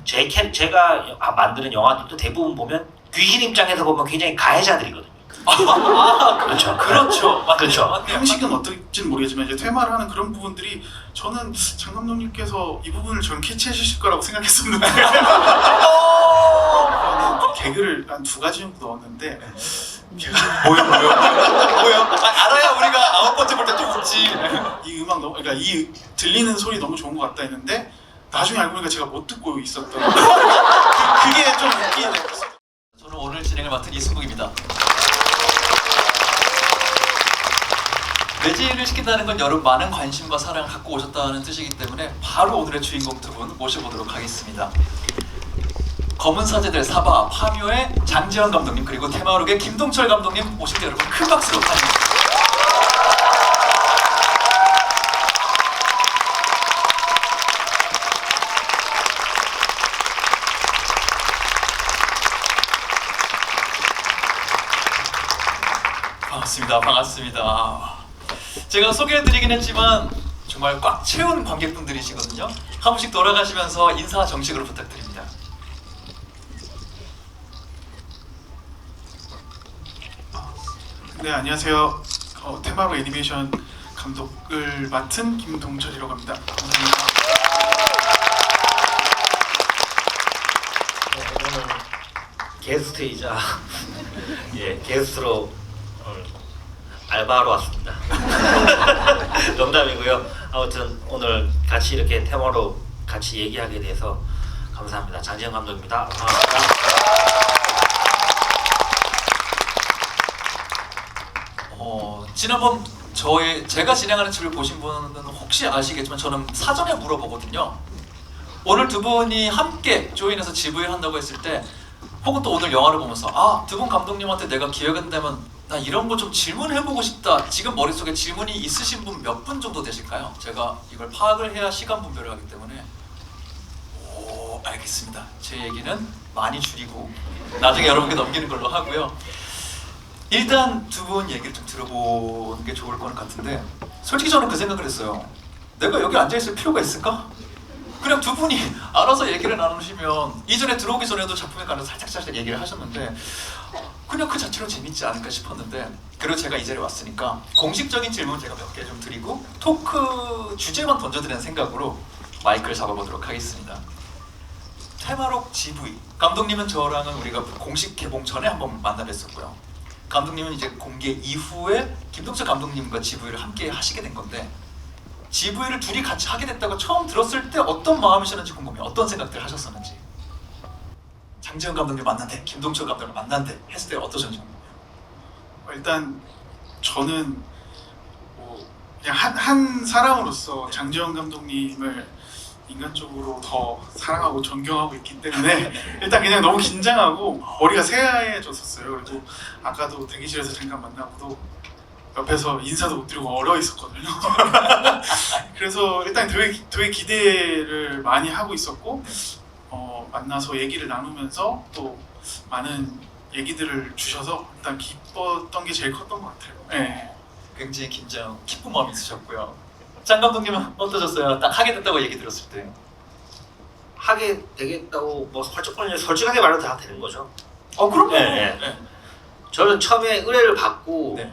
제가 만드는 영화들도 대부분 보면 귀신 입장에서 보면 굉장히 가해자들이거든요. 그렇죠. 그렇죠. 그렇죠. 형식은 어떨지는 모르겠지만 이제 테마를 하는 그런 부분들이 저는 장 감독님께서 이 부분을 저는 캐치해 주실 거라고 생각했었는데 저는 개그를 한 2가지 정도 넣었는데 뭐요? 알아야 우리가 9번째 볼 때 또 웃지. 이 음악 너무 그러니까 이 들리는 소리 너무 좋은 것 같다 했는데 나중에 알고 보니까 제가 못 듣고 있었던 그게 좀 웃기네. 저는 오늘 진행을 맡은 이승국입니다. 매진을 시킨다는 건 여러분 많은 관심과 사랑을 갖고 오셨다는 뜻이기 때문에 바로 오늘의 주인공 두 분 모셔보도록 하겠습니다. 검은 사제들 사바 파묘의 장지현 감독님 그리고 테마록의 김동철 감독님 모실 때 여러분 큰 박수로 환영합니다. 반갑습니다. 제가 소개해드리긴 했지만 정말 꽉 채운 관객분들이시거든요. 한 분씩 돌아가시면서 인사 정식으로 부탁드립니다. 네, 안녕하세요. 테마로 애니메이션 감독을 맡은 김동철이라고 합니다. 감사합니다. 오늘 게스트이자 게스트로 알바하러 왔습니다. 농담이고요. 아무튼 오늘 같이 이렇게 테마로 같이 얘기하게 돼서 감사합니다. 장지현 감독입니다. 반갑습니다. 지난번 제가 진행하는 집을 보신 분은 혹시 아시겠지만 저는 사전에 물어보거든요. 오늘 두 분이 함께 조인해서 GV 한다고 했을 때 혹은 또 오늘 영화를 보면서 두 분 감독님한테 내가 기회가 된다면 나 이런 거 좀 질문해보고 싶다. 지금 머릿속에 질문이 있으신 분 몇 분 정도 되실까요? 제가 이걸 파악을 해야 시간 분배를 하기 때문에 알겠습니다. 제 얘기는 많이 줄이고 나중에 여러분께 넘기는 걸로 하고요. 일단 두 분 얘기를 좀 들어보는 게 좋을 것 같은데 솔직히 저는 그 생각을 했어요. 내가 여기 앉아있을 필요가 있을까? 그냥 두 분이 알아서 얘기를 나누시면 이전에 들어오기 전에도 작품에 관해서 살짝 얘기를 하셨는데 그냥 그 자체로 재밌지 않을까 싶었는데 그리고 제가 이 자리에 왔으니까 공식적인 질문 제가 몇 개 좀 드리고 토크 주제만 던져드리는 생각으로 마이크를 잡아보도록 하겠습니다. 테마록 GV 감독님은 저랑은 우리가 공식 개봉 전에 한번 만나뵀었고요. 감독님은 이제 공개 이후에 김동철 감독님과 GV를 함께 하시게 된 건데 GV를 둘이 같이 하게 됐다고 처음 들었을 때 어떤 마음이셨는지 궁금해요. 어떤 생각들 하셨었는지. 장지현 감독님 만난대, 김동철 감독을 만난대 했을 때 어떠셨는지 궁금해요. 일단 저는 그냥 한 사람으로서 장지현 감독님을 인간적으로 더 사랑하고 존경하고 있기 때문에 일단 그냥 너무 긴장하고 머리가 새하얘졌었어요. 그리고 아까도 대기실에서 잠깐 만나고도 옆에서 인사도 못 드리고 얼어 있었거든요. 그래서 일단 되게 기대를 많이 하고 있었고 만나서 얘기를 나누면서 또 많은 얘기들을 주셔서 일단 기뻤던 게 제일 컸던 것 같아요. 네. 굉장히 기쁜 마음이 있으셨고요. 장 감독님은 어떠셨어요? 딱 하게 됐다고 얘기 들었을 때. 하게 되겠다고 뭐 솔직하게 말해도 다 되는 거죠. 그럼요. 네. 저는 처음에 의뢰를 받고 네.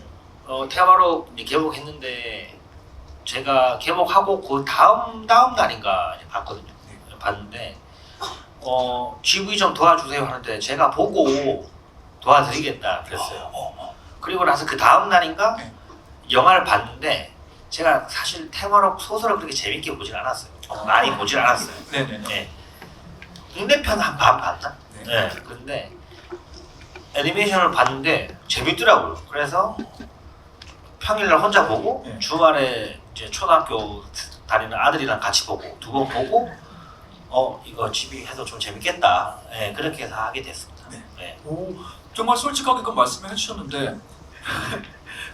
테마로 개봉했는데 제가 개봉하고 그 다음 날인가 봤거든요. 봤는데 GV 좀 도와주세요 하는데 제가 보고 도와드리겠다 그랬어요. 그리고 나서 그 다음 날인가 영화를 봤는데 제가 사실 테마록 소설을 그렇게 재밌게 보진 않았어요. 많이 보진 않았어요. 네네. 국내편 한 반 봤나? 네. 근데 애니메이션을 봤는데 재밌더라고요. 그래서 평일날 혼자 보고 주말에 이제 초등학교 다니는 아들이랑 같이 보고 2번 보고 이거 집이 해도 좀 재밌겠다. 그렇게 해서 하게 됐습니다. 네. 정말 솔직하게 그 말씀을 해주셨는데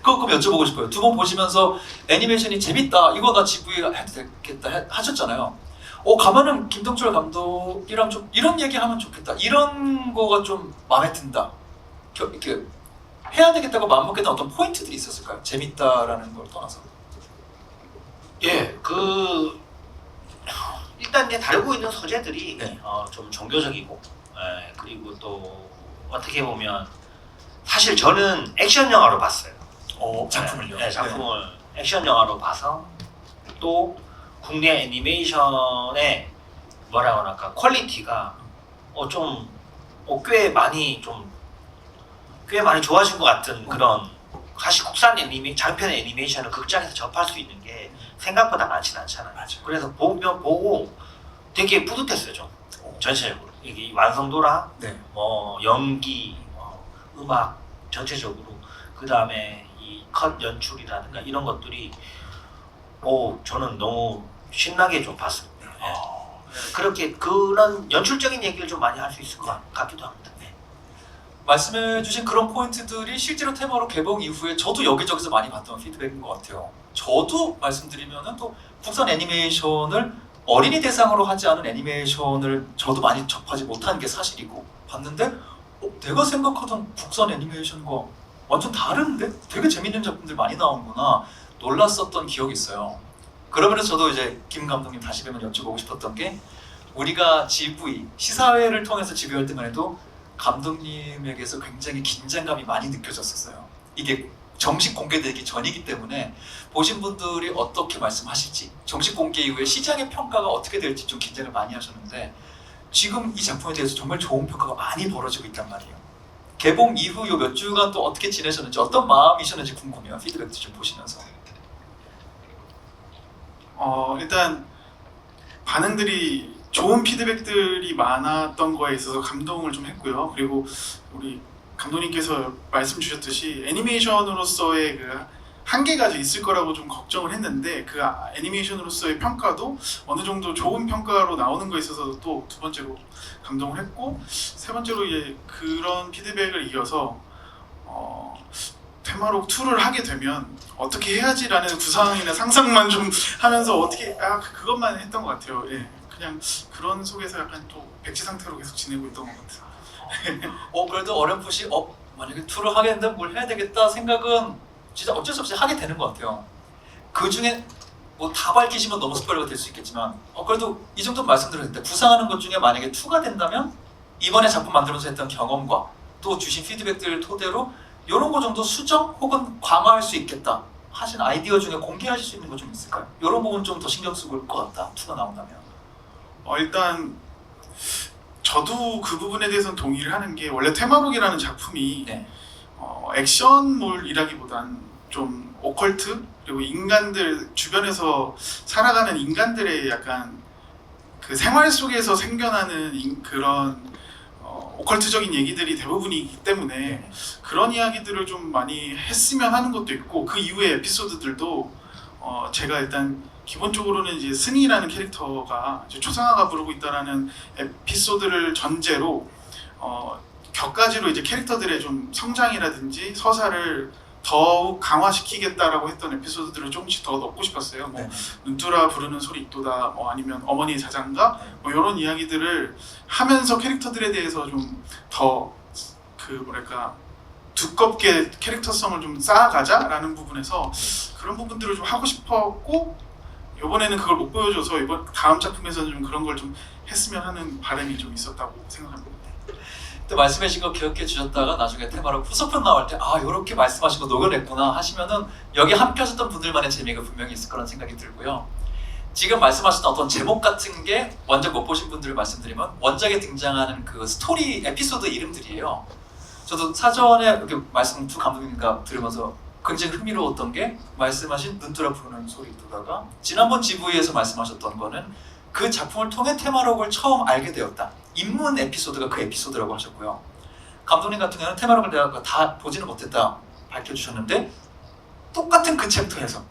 그거 여쭤보고 싶어요. 2번 보시면서 애니메이션이 재밌다. 이거 나 GV 해도 되겠다 하셨잖아요. 가면은 김동철 감독이랑 좀 이런 얘기하면 좋겠다. 이런 거가 좀 마음에 든다. 이렇게 해야 되겠다고 마음먹겠다 어떤 포인트들이 있었을까요? 재밌다라는 걸 떠나서. 일단 이제 다루고 있는 소재들이 네. 좀 종교적이고, 그리고 또 어떻게 보면 사실 저는 액션 영화로 봤어요. 작품을요? 네, 작품을 액션 영화로 봐서 또 국내 애니메이션의 뭐라고 할까 퀄리티가 꽤 많이 좋아진 것 같은 그런, 사실 국산 장편 애니메이션을 극장에서 접할 수 있는 게 생각보다 많지는 않잖아요. 맞아요. 그래서 보고 되게 뿌듯했어요. 좀 전체적으로 이게 완성도랑 네. 연기, 음악 전체적으로, 그 다음에 이 컷 연출이라든가 이런 것들이 저는 너무 신나게 좀 봤습니다. 그렇게 그런 연출적인 얘기를 좀 많이 할 수 있을 것 같기도 합니다. 네. 말씀해주신 그런 포인트들이 실제로 테마로 개봉 이후에 저도 여기저기서 많이 봤던 피드백인 것 같아요. 저도 말씀드리면은 또 국산 애니메이션을 어린이 대상으로 하지 않은 애니메이션을 저도 많이 접하지 못한 게 사실이고, 봤는데 내가 생각하던 국산 애니메이션과 완전 다른데? 되게 재밌는 작품들 많이 나오는구나 놀랐었던 기억이 있어요. 그러면서 저도 이제 김 감독님 다시 뵈면 여쭤보고 싶었던 게, 우리가 GV 시사회를 통해서 GV 할 때만 해도 감독님에게서 굉장히 긴장감이 많이 느껴졌었어요. 이게 정식 공개되기 전이기 때문에 보신 분들이 어떻게 말씀하실지, 정식 공개 이후에 시장의 평가가 어떻게 될지 좀 긴장을 많이 하셨는데, 지금 이 작품에 대해서 정말 좋은 평가가 많이 벌어지고 있단 말이에요. 개봉 이후 요 몇 주간 또 어떻게 지내셨는지, 어떤 마음이셨는지 궁금해요. 피드백도 좀 보시면서. 일단 반응들이 좋은 피드백들이 많았던 거에 있어서 감동을 좀 했고요. 그리고 우리 감독님께서 말씀 주셨듯이 애니메이션으로서의 그 한계가 있을 거라고 좀 걱정을 했는데, 그 애니메이션으로서의 평가도 어느 정도 좋은 평가로 나오는 거에 있어서 또 두 번째로 감동을 했고, 세 번째로 그런 피드백을 이어서 테마록 2를 하게 되면 어떻게 해야지라는 구상이나 상상만 좀 하면서 어떻게 그것만 했던 것 같아요. 예, 그냥 그런 속에서 약간 또 백지 상태로 계속 지내고 있던 것 같아요. 그래도 어렴풋이 만약에 투를 하게 된다면 뭘 해야 되겠다 생각은 진짜 어쩔 수 없이 하게 되는 것 같아요. 그 중에 뭐 다 밝히시면 너무 스포일러가 될 수 있겠지만, 그래도 이 정도 말씀드렸는데, 구상하는 것 중에 만약에 투가 된다면 이번에 작품 만들면서 했던 경험과 또 주신 피드백들 토대로 이런 거 정도 수정 혹은 강화할 수 있겠다 하신 아이디어 중에 공개하실 수 있는 거 좀 있을까요? 이런 부분 좀 더 신경 쓰고 올 것 같다, 투가 나온다면. 일단 저도 그 부분에 대해서는 동의를 하는 게, 원래 테마록이라는 작품이 네. 액션물이라기보단 좀 오컬트, 그리고 인간들, 주변에서 살아가는 인간들의 약간 그 생활 속에서 생겨나는 그런 오컬트적인 얘기들이 대부분이기 때문에 그런 이야기들을 좀 많이 했으면 하는 것도 있고, 그 이후의 에피소드들도 제가 일단 기본적으로는 이제 승희라는 캐릭터가 이제 초상화가 부르고 있다라는 에피소드를 전제로 격가지로 이제 캐릭터들의 좀 성장이라든지 서사를 더욱 강화시키겠다라고 했던 에피소드들을 조금씩 더 넣고 싶었어요. 뭐 네. 눈뚜라 부르는 소리 있도다, 아니면 어머니의 자장가, 이런 이야기들을 하면서 캐릭터들에 대해서 좀 더 두껍게 캐릭터성을 좀 쌓아가자라는 부분에서 그런 부분들을 좀 하고 싶었고, 이번에는 그걸 못 보여줘서 다음 작품에서는 좀 그런 걸 좀 했으면 하는 바람이 좀 있었다고 생각합니다. 또 말씀하신 거 기억해 주셨다가 나중에 테마로 후속편 나올 때 이렇게 말씀하신 거 녹여냈구나 하시면은 여기 함께 하셨던 분들만의 재미가 분명히 있을 거라는 생각이 들고요. 지금 말씀하셨던 어떤 제목 같은 게 원작 못 보신 분들을 말씀드리면, 원작에 등장하는 그 스토리 에피소드 이름들이에요. 저도 사전에 이렇게 말씀 두 감독님과 들으면서 굉장히 흥미로웠던 게, 말씀하신 눈뚜라 부르는 소리 듣다가 지난번 GV에서 말씀하셨던 거는 그 작품을 통해 테마록을 처음 알게 되었다. 입문 에피소드가 그 에피소드라고 하셨고요. 감독님 같은 경우는 테마록을 내가 다 보지는 못했다 밝혀주셨는데, 똑같은 그 챕터에서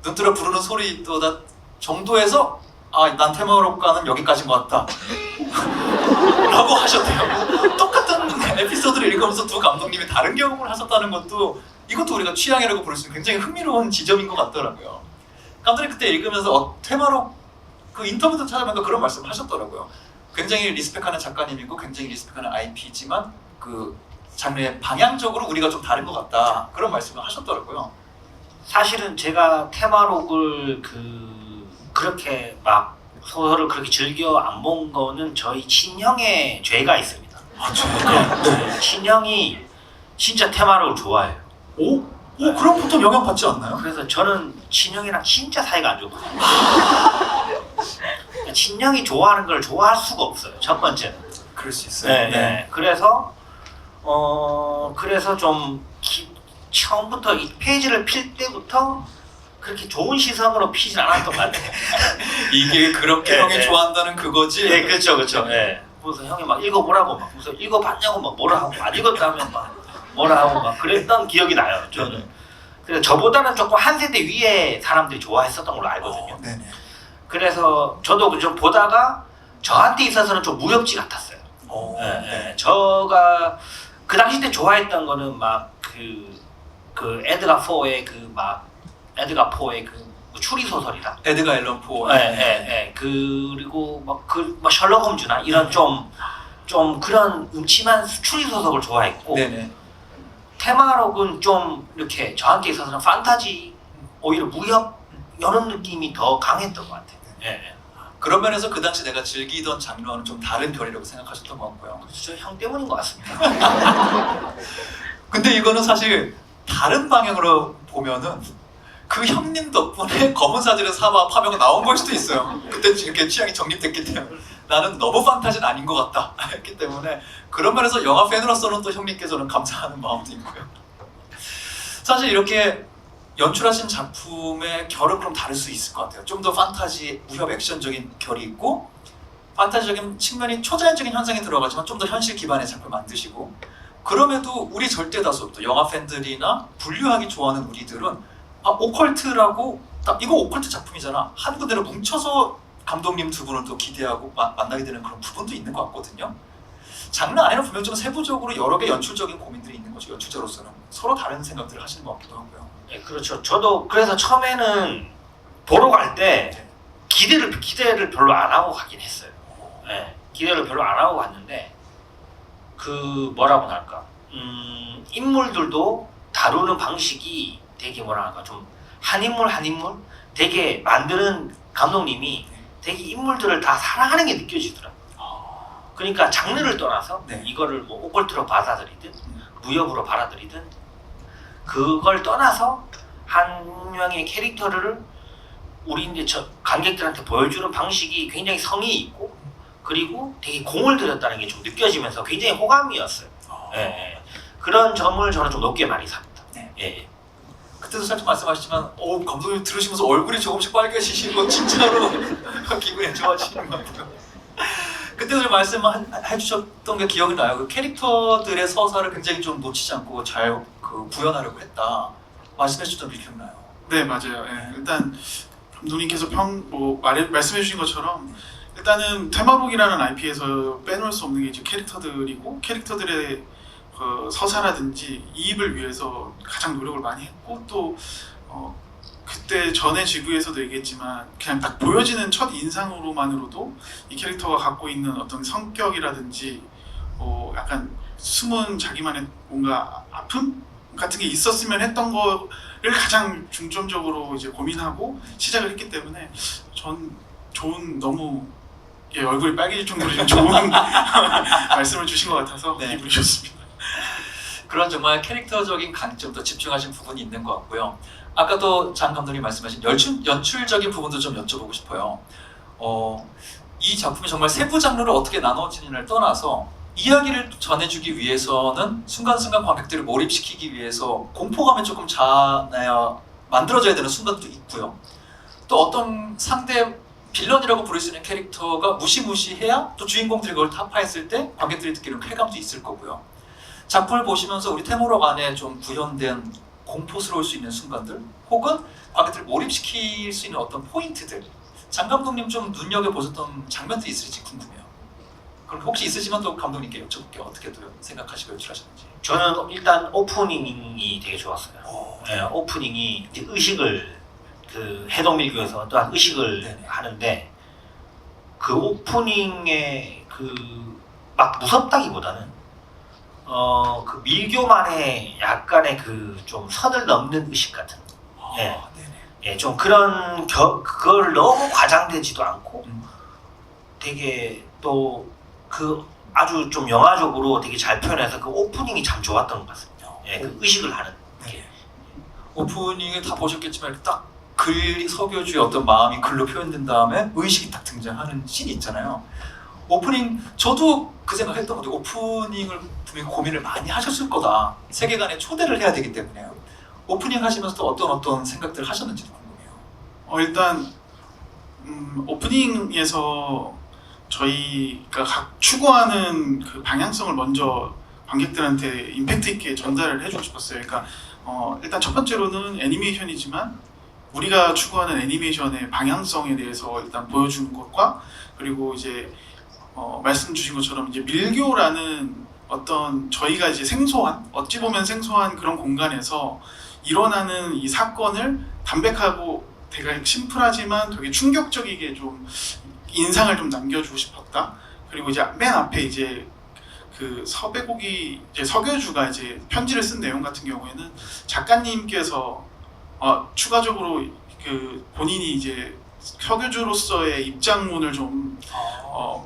눈뚜라 부르는 소리 듣다 정도에서 난 테마록과는 여기까지인 것 같다 라고 하셨대요. 똑같은 에피소드를 읽으면서 두 감독님이 다른 경험을 하셨다는 것도, 이것도 우리가 취향이라고 부를 수 있는 굉장히 흥미로운 지점인 것 같더라고요. 감독님 그때 읽으면서 테마록 그 인터뷰도 찾아보니까 그런 말씀을 하셨더라고요. 굉장히 리스펙하는 작가님이고 굉장히 리스펙하는 IP지만 그 장르의 방향적으로 우리가 좀 다른 것 같다, 그런 말씀을 하셨더라고요. 사실은 제가 테마록을 그렇게 막 소설을 그렇게 즐겨 안 본 거는 저희 친형의 죄가 있습니다. 아 제가 네. 친형이 진짜 테마록을 좋아해요. 오 그럼 보통 영향 받지 않나요? 그래서 저는 친형이랑 진짜 사이가 안 좋거든요. 친형이 좋아하는 걸 좋아할 수가 없어요. 첫 번째는. 그럴 수 있어요. 네. 그래서 그래서 좀 처음부터 이 페이지를 필 때부터 그렇게 좋은 시선으로 피진 않았던 것 같아요. 이게 그렇게 네, 형이 네. 좋아한다는 그거지. 네, 그렇죠. 네. 그래서 형이 막 읽어보라고 막 무슨 읽어봤냐고 막 뭐라 하고 안 읽었다 하면 막 뭐라 하고 막 그랬던 기억이 나요. 저는. 그래서 저보다는 조금 한 세대 위에 사람들이 좋아했었던 걸로 알거든요. 네네. 그래서 저도 좀 보다가 저한테 있어서는 좀 무협지 같았어요. 네. 저가 그 당시 때 좋아했던 거는 막 그 에드가 포의 에드가 포의 추리 소설이라. 에드가 앨런 포. 그리고 막 셜록 홈즈나 이런 좀 그런 음침한 추리 소설을 좋아했고. 네네. 테마록은 좀 이렇게 저한테 있어서는 판타지, 오히려 무협 이런 느낌이 더 강했던 것 같아요. 예. 그런 면에서 그 당시 내가 즐기던 장르와는 좀 다른 결이라고 생각하셨던 것 같고요. 저 형 때문인 것 같습니다. 근데 이거는 사실 다른 방향으로 보면은 그 형님 덕분에 검은 사제를 사바 파묘가 나온 걸 수도 있어요. 그때 이렇게 취향이 정립됐기 때문에 나는 너무 판타지는 아닌 것 같다 했기 때문에 그런 면에서 영화 팬으로서는 또 형님께서는 감사하는 마음도 있고요. 사실 이렇게 연출하신 작품의 결은 그럼 다를 수 있을 것 같아요. 좀 더 판타지, 무협, 액션적인 결이 있고 판타지적인 측면이 초자연적인 현상이 들어가지만 좀 더 현실 기반의 작품을 만드시고 그럼에도 우리 절대 다수부터 영화 팬들이나 분류하기 좋아하는 우리들은 오컬트라고 이거 오컬트 작품이잖아 한 군데로 뭉쳐서 감독님 두 분을 또 기대하고 만나게 되는 그런 부분도 있는 것 같거든요. 장르 안에는 분명 좀 세부적으로 여러 개 연출적인 고민들이 있는 거죠. 연출자로서는 서로 다른 생각들을 하시는 것 같기도 하고요. 네, 그렇죠. 저도 그래서 처음에는 보러 갈 때 기대를 별로 안 하고 가긴 했어요. 네, 기대를 별로 안 하고 갔는데 뭐라고 할까? 인물들도 다루는 방식이 되게 뭐라 할까 좀 한 인물 되게 만드는 감독님이 되게 인물들을 다 사랑하는 게 느껴지더라고요. 그러니까 장르를 떠나서 네. 이거를 뭐 오컬트로 받아들이든 무협으로 받아들이든 그걸 떠나서 한 명의 캐릭터를 우리 이제 관객들한테 보여주는 방식이 굉장히 성의 있고 그리고 되게 공을 들였다는 게 좀 느껴지면서 굉장히 호감이었어요. 예. 그런 점을 저는 좀 높게 많이 삽니다. 네. 예. 그때도 살짝 말씀하셨지만 감독님 들으시면서 얼굴이 조금씩 빨개지시는 건 진짜로 기분이 좋아지시는 것 같아요. 그때도 말씀해 주셨던 게 기억이 나요. 그 캐릭터들의 서사를 굉장히 좀 놓치지 않고 잘 구현하려고 했다 말씀해 주셨던 게 기억나요. 네, 맞아요. 예, 일단 감독님께서 말씀해 주신 것처럼 일단은 테마북이라는 IP에서 빼놓을 수 없는 게 이제 캐릭터들이고 캐릭터들의 서사라든지 이입을 위해서 가장 노력을 많이 했고 또 그때 전에 지구에서도 얘기했지만 그냥 딱 보여지는 첫 인상으로만으로도 이 캐릭터가 갖고 있는 어떤 성격이라든지 약간 숨은 자기만의 뭔가 아픔 같은 게 있었으면 했던 거를 가장 중점적으로 이제 고민하고 시작을 했기 때문에 전 너무 얼굴이 빨개질 정도로 좀 좋은 말씀을 주신 것 같아서 네. 기분이 좋습니다. 그런 정말 캐릭터적인 강점도 집중하신 부분이 있는 것 같고요. 아까도 장 감독님 말씀하신 연출적인 부분도 좀 여쭤보고 싶어요. 이 작품이 정말 세부 장르를 어떻게 나눠지느냐를 떠나서 이야기를 전해주기 위해서는 순간순간 관객들을 몰입시키기 위해서 공포감이 조금 만들어져야 되는 순간도 있고요. 또 어떤 상대 빌런이라고 부를 수 있는 캐릭터가 무시무시해야 또 주인공들이 그걸 타파했을 때 관객들이 느끼는 쾌감도 있을 거고요. 작품을 보시면서 우리 테마록 안에 좀 구현된 공포스러울 수 있는 순간들 혹은 관객들을 몰입시킬 수 있는 어떤 포인트들 장 감독님 좀 눈여겨보셨던 장면들이 있을지 궁금해요. 그럼 혹시 있으시면 또 감독님께 여쭤볼게요. 어떻게 또 생각하시고 연출하셨는지. 저는 일단 오프닝이 되게 좋았어요. 네, 오프닝이 이제 의식을 해동밀교에서 또한 의식을 네네. 하는데 그 오프닝에 막 무섭다기보다는 그 밀교만의 약간의 좀 선을 넘는 의식 같은. 예. 네네. 예, 좀 그거를 너무 과장되지도 않고 되게 또 그 아주 좀 영화적으로 되게 잘 표현해서 그 오프닝이 참 좋았던 것 같습니다. 예, 그 의식을 하는 게. 오프닝을 다 보셨겠지만 이렇게 딱 서교주의 어떤 마음이 글로 표현된 다음에 의식이 딱 등장하는 씬이 있잖아요. 오프닝 저도 그 생각했던 건데 오프닝을 분명히 고민을 많이 하셨을 거다. 세계관에 초대를 해야 되기 때문에요. 오프닝 하시면서 또 어떤 생각들을 하셨는지도 궁금해요. 일단 오프닝에서 저희가 각 추구하는 그 방향성을 먼저 관객들한테 임팩트 있게 전달을 해주고 싶었어요. 그러니까 일단 첫 번째로는 애니메이션이지만 우리가 추구하는 애니메이션의 방향성에 대해서 일단 보여주는 것과 그리고 이제 말씀 주신 것처럼 이제 밀교라는 어떤 저희가 이제 생소한 어찌 보면 생소한 그런 공간에서 일어나는 이 사건을 담백하고 되게 심플하지만 되게 충격적이게 좀 인상을 좀 남겨주고 싶었다. 그리고 이제 맨 앞에 이제 그 서배곡이 이제 서교주가 이제 편지를 쓴 내용 같은 경우에는 작가님께서 추가적으로 그 본인이 이제 서교주로서의 입장문을 좀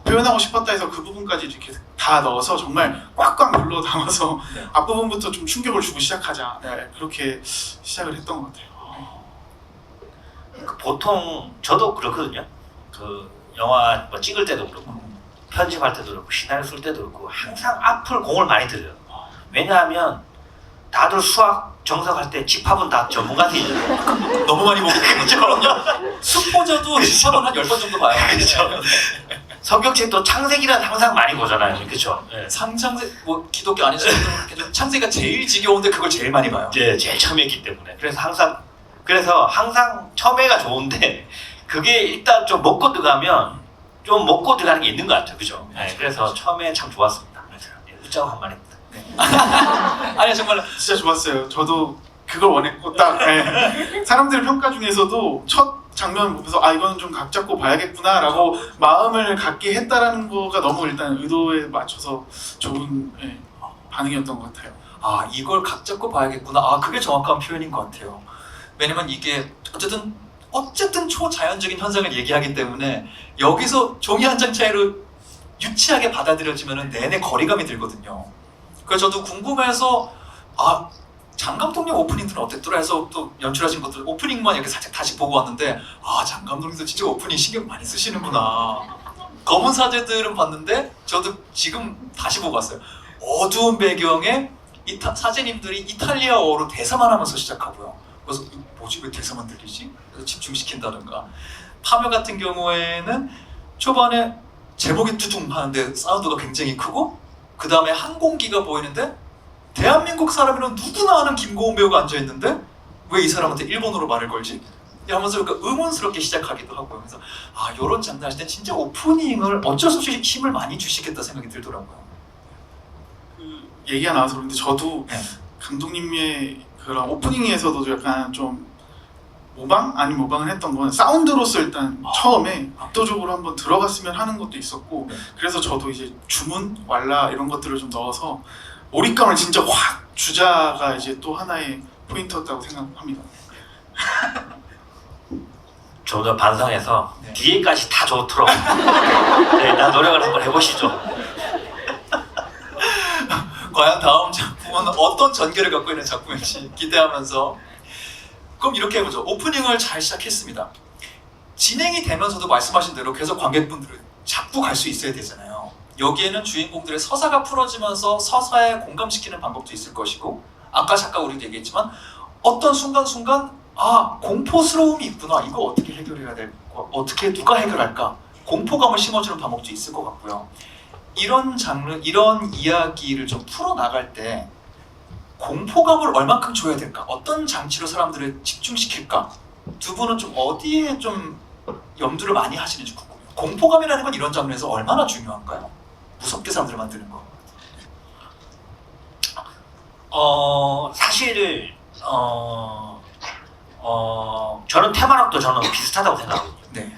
표현하고 싶었다 해서 그 부분까지 이렇게 다 넣어서 정말 꽉꽉 눌러 담아서 네. 앞부분부터 좀 충격을 주고 시작하자. 네, 그렇게 시작을 했던 것 같아요. 그 보통 저도 그렇거든요. 그 영화 뭐 찍을 때도 그렇고 편집할 때도 그렇고 시나리오 쓸 때도 그렇고 항상 앞을 공을 많이 들여요. 왜냐하면 다들 수학 정석할 때 집합은 다 전문가들이잖아요. 너무 많이 보고 그렇죠. 숙보자도 집합은 한 10번 정도 봐요. 그렇죠. 성경책도 창세기란 항상 많이 보잖아요. 그렇죠. 네. 상창세 뭐 기독교 아니지만 창세기가 제일 지겨운데 그걸 제일 많이 봐요. 네, 제일 처음에 했기 때문에. 그래서 항상 처음에가 좋은데 그게 일단 좀 먹고 들어가면 좀 먹고 들어가는 게 있는 것 같아요. 그죠? 네, 그래서 처음에 참 좋았습니다. 웃자고 한 말입니다. 아니 정말 진짜 좋았어요. 저도 그걸 원했고 딱 사람들 평가 중에서도 첫 장면 보면서 이거는 좀 각 잡고 봐야겠구나라고 마음을 갖게 했다라는 거가 너무 일단 의도에 맞춰서 좋은 반응이었던 것 같아요. 이걸 각 잡고 봐야겠구나. 그게 정확한 표현인 것 같아요. 왜냐면 이게 어쨌든 초자연적인 현상을 얘기하기 때문에 여기서 종이 한 장 차이로 유치하게 받아들여지면 내내 거리감이 들거든요. 그래서 저도 궁금해서 장 감독님 오프닝들은 어땠더라 해서 또 연출하신 것들 오프닝만 이렇게 살짝 다시 보고 왔는데 장 감독님도 진짜 오프닝 신경 많이 쓰시는구나. 검은 사제들은 봤는데 저도 지금 다시 보고 왔어요. 어두운 배경에 사제님들이 이탈리아어로 대사만 하면서 시작하고요. 그래서 뭐지 왜 대사만 들리지? 그래서 집중시킨다든가. 파묘 같은 경우에는 초반에 제목이 두둥 하는데 사운드가 굉장히 크고 그 다음에 항공기가 보이는데 대한민국 사람이면 누구나 아는 김고은 배우가 앉아있는데 왜 이 사람한테 일본어로 말을 걸지? 하면서 그러니까 의문스럽게 시작하기도 하고요. 그래서 이런 장면 하실 때 진짜 오프닝을 어쩔 수 없이 힘을 많이 주시겠다 생각이 들더라고요. 그 얘기가 나와서 그런데 저도 감독님의 그런 오프닝에서도 약간 좀 모방을 했던 건 사운드로서 일단 처음에 압도적으로 한번 들어갔으면 하는 것도 있었고 그래서 저도 이제 주문, 왈라 이런 것들을 좀 넣어서 몰입감을 진짜 확 주자가 이제 또 하나의 포인트였다고 생각합니다. 좀 더 반성해서 뒤에까지 다 좋도록 나 노력을 한번 해보시죠. 과연 다음 작품은 어떤 전개를 갖고 있는 작품일지 기대하면서 그럼 이렇게 해보죠. 오프닝을 잘 시작했습니다. 진행이 되면서도 말씀하신 대로 계속 관객분들을 잡고 갈 수 있어야 되잖아요. 여기에는 주인공들의 서사가 풀어지면서 서사에 공감시키는 방법도 있을 것이고 아까 잠깐 우리도 얘기했지만 어떤 순간순간 공포스러움이 있구나. 이거 어떻게 해결해야 될까? 어떻게 누가 해결할까? 공포감을 심어주는 방법도 있을 것 같고요. 이런 장르, 이런 이야기를 좀 풀어나갈 때 공포감을 얼만큼 줘야 될까? 어떤 장치로 사람들을 집중시킬까? 두 분은 좀 어디에 좀 염두를 많이 하시는지 궁금해요. 공포감이라는 건 이런 장르에서 얼마나 중요한가요? 무섭게 사람들을 만드는 거. 사실 저는 테마락도 저는 비슷하다고 생각하거든요. 네.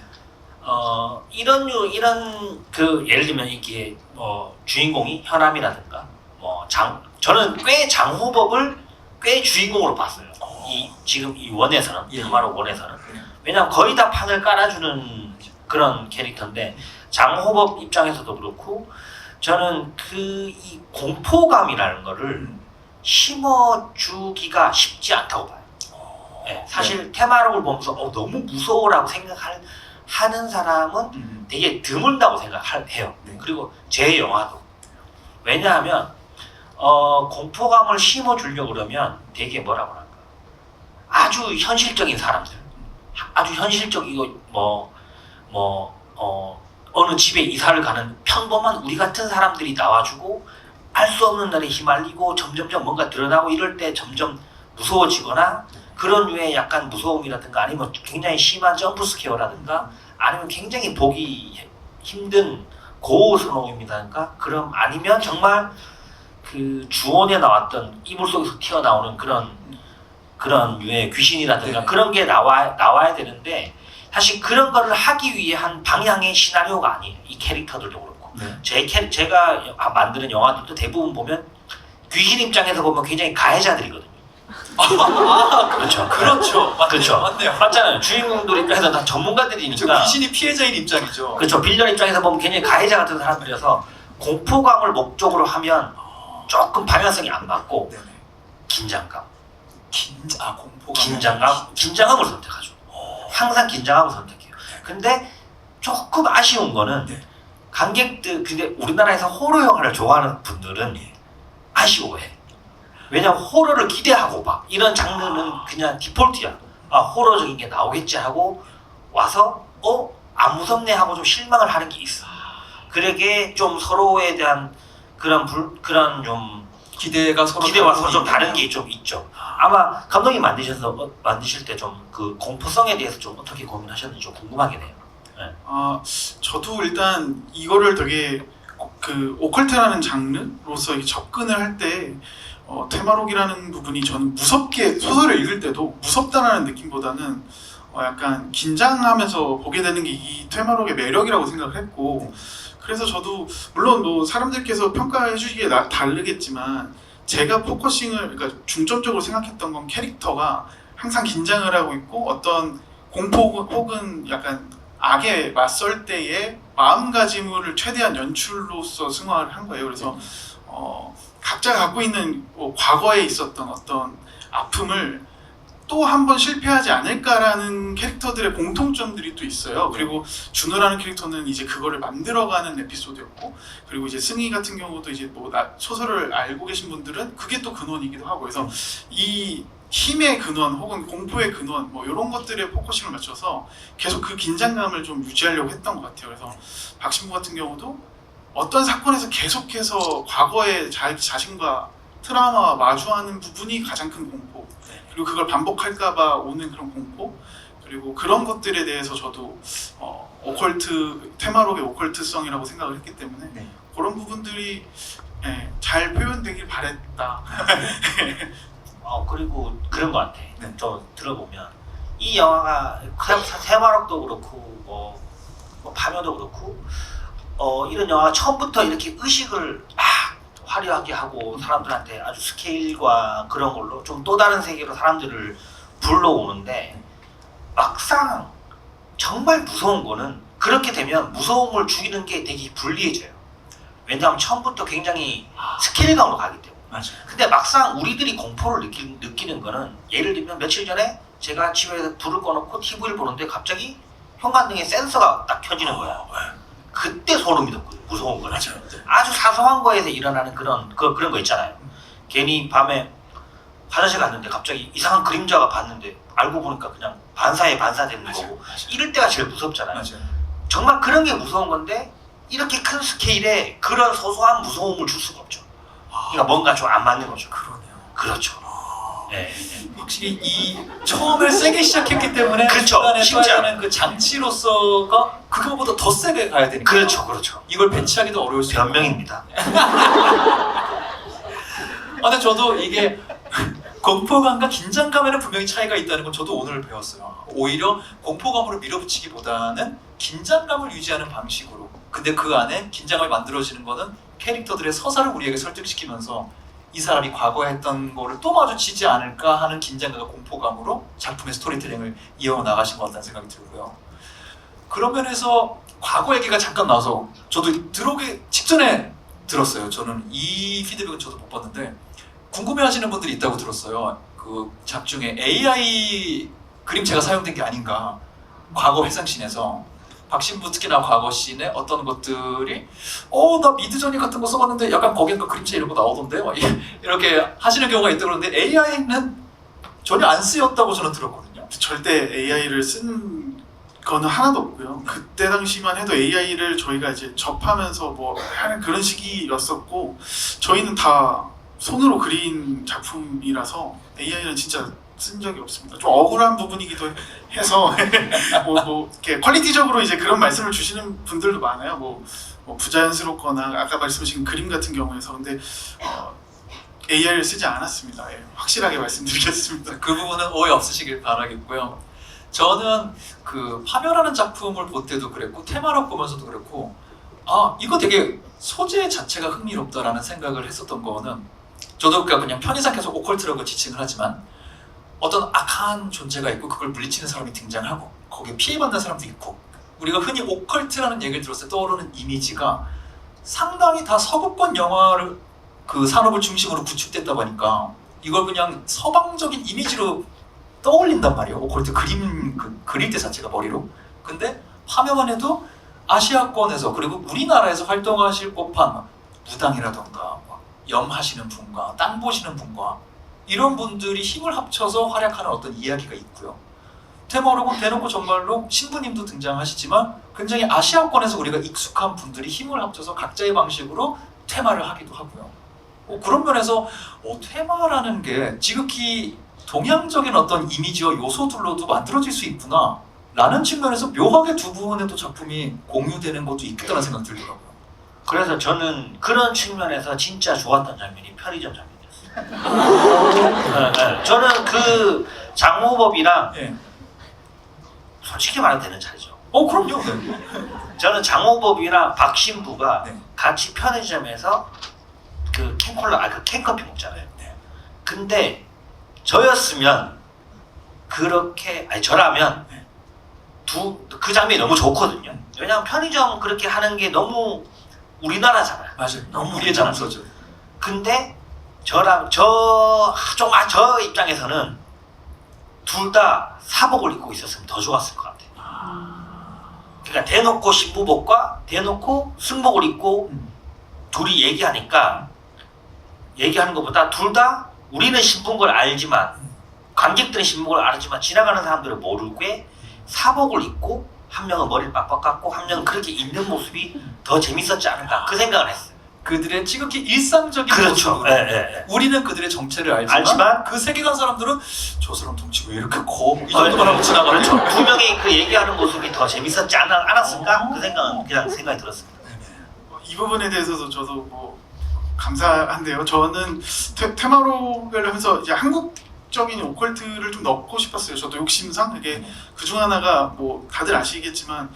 이런 그 예를 들면 이게 주인공이 현암이라든가 저는 꽤 장후법을 꽤 주인공으로 봤어요. 지금 이 원에서는 테마락 원에서는 왜냐면 거의 다 판을 깔아주는 그런 캐릭터인데 장호법 입장에서도 그렇고 저는 이 공포감이라는 거를 심어주기가 쉽지 않다고 봐요. 네, 사실 테마록을 보면서 너무 무서워라고 생각하는 사람은 되게 드물다고 생각해요. 네. 그리고 제 영화도. 왜냐하면 공포감을 심어주려고 그러면 되게 뭐라고 할까, 아주 현실적인 사람들, 아주 현실적이고 어느 집에 이사를 가는 평범한 우리 같은 사람들이 나와주고 알 수 없는 날에 휘말리고 점점점 뭔가 드러나고 이럴 때 점점 무서워지거나 그런 류의 약간 무서움이라든가 아니면 굉장히 심한 점프 스퀘어라든가 아니면 굉장히 보기 힘든 고소놈입니다니까 그럼 아니면 정말 그 주원에 나왔던 이불 속에서 튀어나오는 그런 류의 귀신이라든가 네. 그런 게 나와야 되는데 사실 그런 거를 하기 위해 한 방향의 시나리오가 아니에요. 이 캐릭터들도 그렇고 네. 제가 만드는 영화들도 대부분 보면 귀신 입장에서 보면 굉장히 가해자들이거든요. 그렇죠. 그렇죠. 맞네요. 그렇죠. 맞네요. 맞잖아요. 주인공들 입장에서 다 저 전문가들이니까. 귀신이 피해자인 입장이죠. 그렇죠. 빌런 입장에서 보면 굉장히 가해자 같은 사람들이어서 공포감을 목적으로 하면 조금 방향성이 안 맞고 네네. 긴장감, 공포감. 긴장감을 선택하죠. 항상 긴장감을 선택해요. 근데 조금 아쉬운 거는 네. 관객들, 근데 우리나라에서 호러 영화를 좋아하는 분들은 아쉬워해. 왜냐면 호러를 기대하고 봐. 이런 장르는 그냥 디폴트야. 호러적인 게 나오겠지 하고 와서 안 무섭네 하고 좀 실망을 하는 게 있어. 그러게 좀 서로에 대한 그런 좀 기대와 서로 좀 다른 게 좀 있죠. 아마 감독님 만드실 때 좀 그 공포성에 대해서 좀 어떻게 고민하셨는지 좀 궁금하긴 해요. 저도 일단 이거를 되게 그 오컬트라는 장르로서 이렇게 접근을 할 때 테마록이라는 부분이 저는 무섭게 소설을 읽을 때도 무섭다라는 느낌보다는 약간 긴장하면서 보게 되는 게 이 테마록의 매력이라고 생각을 했고 그래서 저도 물론 뭐 사람들께서 평가해 주기에 다르겠지만 제가 포커싱을 그러니까 중점적으로 생각했던 건 캐릭터가 항상 긴장을 하고 있고 어떤 공포 혹은 약간 악에 맞설 때의 마음가짐을 최대한 연출로서 승화를 한 거예요. 그래서 각자 갖고 있는 과거에 있었던 어떤 아픔을 또 한 번 실패하지 않을까라는 캐릭터들의 공통점들이 또 있어요. 그리고 준호라는 캐릭터는 이제 그거를 만들어가는 에피소드였고, 그리고 이제 승희 같은 경우도 이제 뭐 소설을 알고 계신 분들은 그게 또 근원이기도 하고, 그래서 이 힘의 근원 혹은 공포의 근원 뭐 이런 것들에 포커싱을 맞춰서 계속 그 긴장감을 좀 유지하려고 했던 것 같아요. 그래서 박신부 같은 경우도 어떤 사건에서 계속해서 과거의 자신과 트라우마와 마주하는 부분이 가장 큰 공포, 그리고 그걸 반복할까봐 오는 그런 공포, 그리고 그런 것들에 대해서 저도 오컬트 테마록의 오컬트성이라고 생각을 했기 때문에 네. 그런 부분들이 잘 표현되길 바랬다. 그리고 그런 것 같아. 네. 저 들어보면 이 영화가 세마록도 그렇고 뭐 파묘도 그렇고 이런 영화가 처음부터 이렇게 의식을 막 화려하게 하고 사람들한테 아주 스케일과 그런 걸로 좀 또 다른 세계로 사람들을 불러오는데 막상 정말 무서운 거는 그렇게 되면 무서움을 죽이는 게 되게 불리해져요. 왜냐하면 처음부터 굉장히 스케일감으로 가기 때문에. 맞아요. 근데 막상 우리들이 공포를 느끼는 거는 예를 들면 며칠 전에 제가 집에서 불을 꺼놓고 TV를 보는데 갑자기 현관등에 센서가 딱 켜지는 거야. 그때 소름이 돋거든요. 무서운 거는. 맞아요. 네. 아주 사소한 거에서 일어나는 그런 거 있잖아요. 괜히 밤에 화장실 갔는데 갑자기 이상한 그림자가 봤는데 알고 보니까 그냥 반사에 반사되는 거고 이럴 때가 제일 무섭잖아요. 맞아요. 정말 그런 게 무서운 건데 이렇게 큰 스케일에 그런 소소한 무서움을 줄 수가 없죠. 그러니까 뭔가 좀 안 맞는 거죠. 그러네요. 그렇죠. 네. 확실히 이 처음에 세게 시작했기 때문에 그렇죠. 중간에 심지어. 써야 하는 그 장치로서가 그거보다 더 세게 가야 되니까 그렇죠. 이걸 배치하기도 어려울 수 있고. 변명입니다. 근데 저도 이게 공포감과 긴장감에는 분명히 차이가 있다는 건 저도 오늘 배웠어요. 오히려 공포감으로 밀어붙이기보다는 긴장감을 유지하는 방식으로. 근데 그 안에 긴장감이 만들어지는 거는 캐릭터들의 서사를 우리에게 설득시키면서 이 사람이 과거에 했던 거를 또 마주치지 않을까 하는 긴장감과 공포감으로 작품의 스토리텔링을 이어나가신 것 같다는 생각이 들고요. 그런 면에서 과거 얘기가 잠깐 나와서 저도 들어오기 직전에 들었어요. 저는 이 피드백은 저도 못 봤는데 궁금해하시는 분들이 있다고 들었어요. 그 작중에 AI 그림체가 사용된 게 아닌가. 과거 회상씬에서 박신부 특히나 과거 씬에 어떤 것들이 나 미드저니 같은 거 써봤는데 약간 거기가 그림체 이런 거 나오던데 막 이렇게 하시는 경우가 있다고 그러는데 AI는 전혀 안 쓰였다고 저는 들었거든요. 절대 AI를 쓴 거는 하나도 없고요. 그때 당시만 해도 AI를 저희가 이제 접하면서 뭐 하는 그런 시기였었고 저희는 다 손으로 그린 작품이라서 AI는 진짜 쓴 적이 없습니다. 좀 억울한 부분이기도 해서 뭐 이렇게 퀄리티적으로 이제 그런 말씀을 주시는 분들도 많아요. 뭐 부자연스럽거나 아까 말씀하신 그림 같은 경우에서 근데 AI를 쓰지 않았습니다. 예, 확실하게 말씀드리겠습니다. 그 부분은 오해 없으시길 바라겠고요. 저는 그 파멸하는 작품을 볼 때도 그랬고 테마를 보면서도 그랬고 이거 되게 소재 자체가 흥미롭다라는 생각을 했었던 거는 저도 그냥 편의상 계속 오컬트라고 지칭을 하지만 어떤 악한 존재가 있고 그걸 물리치는 사람이 등장하고 거기에 피해받는 사람도 있고 우리가 흔히 오컬트라는 얘기를 들었을 때 떠오르는 이미지가 상당히 다 서구권 영화를 그 산업을 중심으로 구축됐다 보니까 이걸 그냥 서방적인 이미지로 떠올린단 말이에요. 오컬트 그릴 때 자체가 머리로. 근데 파묘만 해도 아시아권에서 그리고 우리나라에서 활동하실 법한 무당이라던가 염하시는 분과 땅 보시는 분과 이런 분들이 힘을 합쳐서 활약하는 어떤 이야기가 있고요. 테마로 대놓고 정말로 신부님도 등장하시지만 굉장히 아시아권에서 우리가 익숙한 분들이 힘을 합쳐서 각자의 방식으로 테마를 하기도 하고요. 그런 면에서 테마라는 게 지극히 동양적인 어떤 이미지와 요소들로도 만들어질 수 있구나 라는 측면에서 묘하게 두 분의 또 작품이 공유되는 것도 있겠다는 생각이 들더라고요. 그래서 저는 그런 측면에서 진짜 좋았던 장면이 편의점 장면이었어요. 네. 저는 그 장호법이랑 네. 솔직히 말해도 되는 차이죠. 그럼요. 네. 저는 장호법이랑 박신부가 네. 같이 편의점에서 그 캔콜라, 그 캔커피 먹잖아요. 네. 근데 저였으면 그렇게 저라면 그 장면이 너무 좋거든요. 왜냐면 편의점 그렇게 하는 게 너무 우리나라잖아요. 맞아요. 너무 우리의 장소죠. 근데 저 입장에서는 둘 다 사복을 입고 있었으면 더 좋았을 것 같아요. 그러니까 대놓고 신부복과 대놓고 승복을 입고 둘이 얘기하는 것보다 둘 다 우리는 신부인 걸 알지만 관객들은 신부인 걸 알지만 지나가는 사람들은 모르게 사복을 입고 한 명은 머리를 빡빡 깎고 한 명은 그렇게 있는 모습이 더 재밌었지 않을까 그 생각을 했어요. 그들의 지극히 일상적인 그렇죠. 모습으로 예. 우리는 그들의 정체를 알지만 그 세계관 사람들은 저 사람 덩치 왜 이렇게 커? 이 정도만 하고 지나가는 그렇죠. 두 명이 그 얘기하는 모습이 더 재밌었지 않았을까? 그 생각은 그냥 생각이 들었습니다. 이 부분에 대해서도 저도 뭐 감사한데요. 저는 테마록을 하면서 이제 한국적인 오컬트를 좀 넣고 싶었어요. 저도 욕심상 이게 그중 하나가 뭐 다들 아시겠지만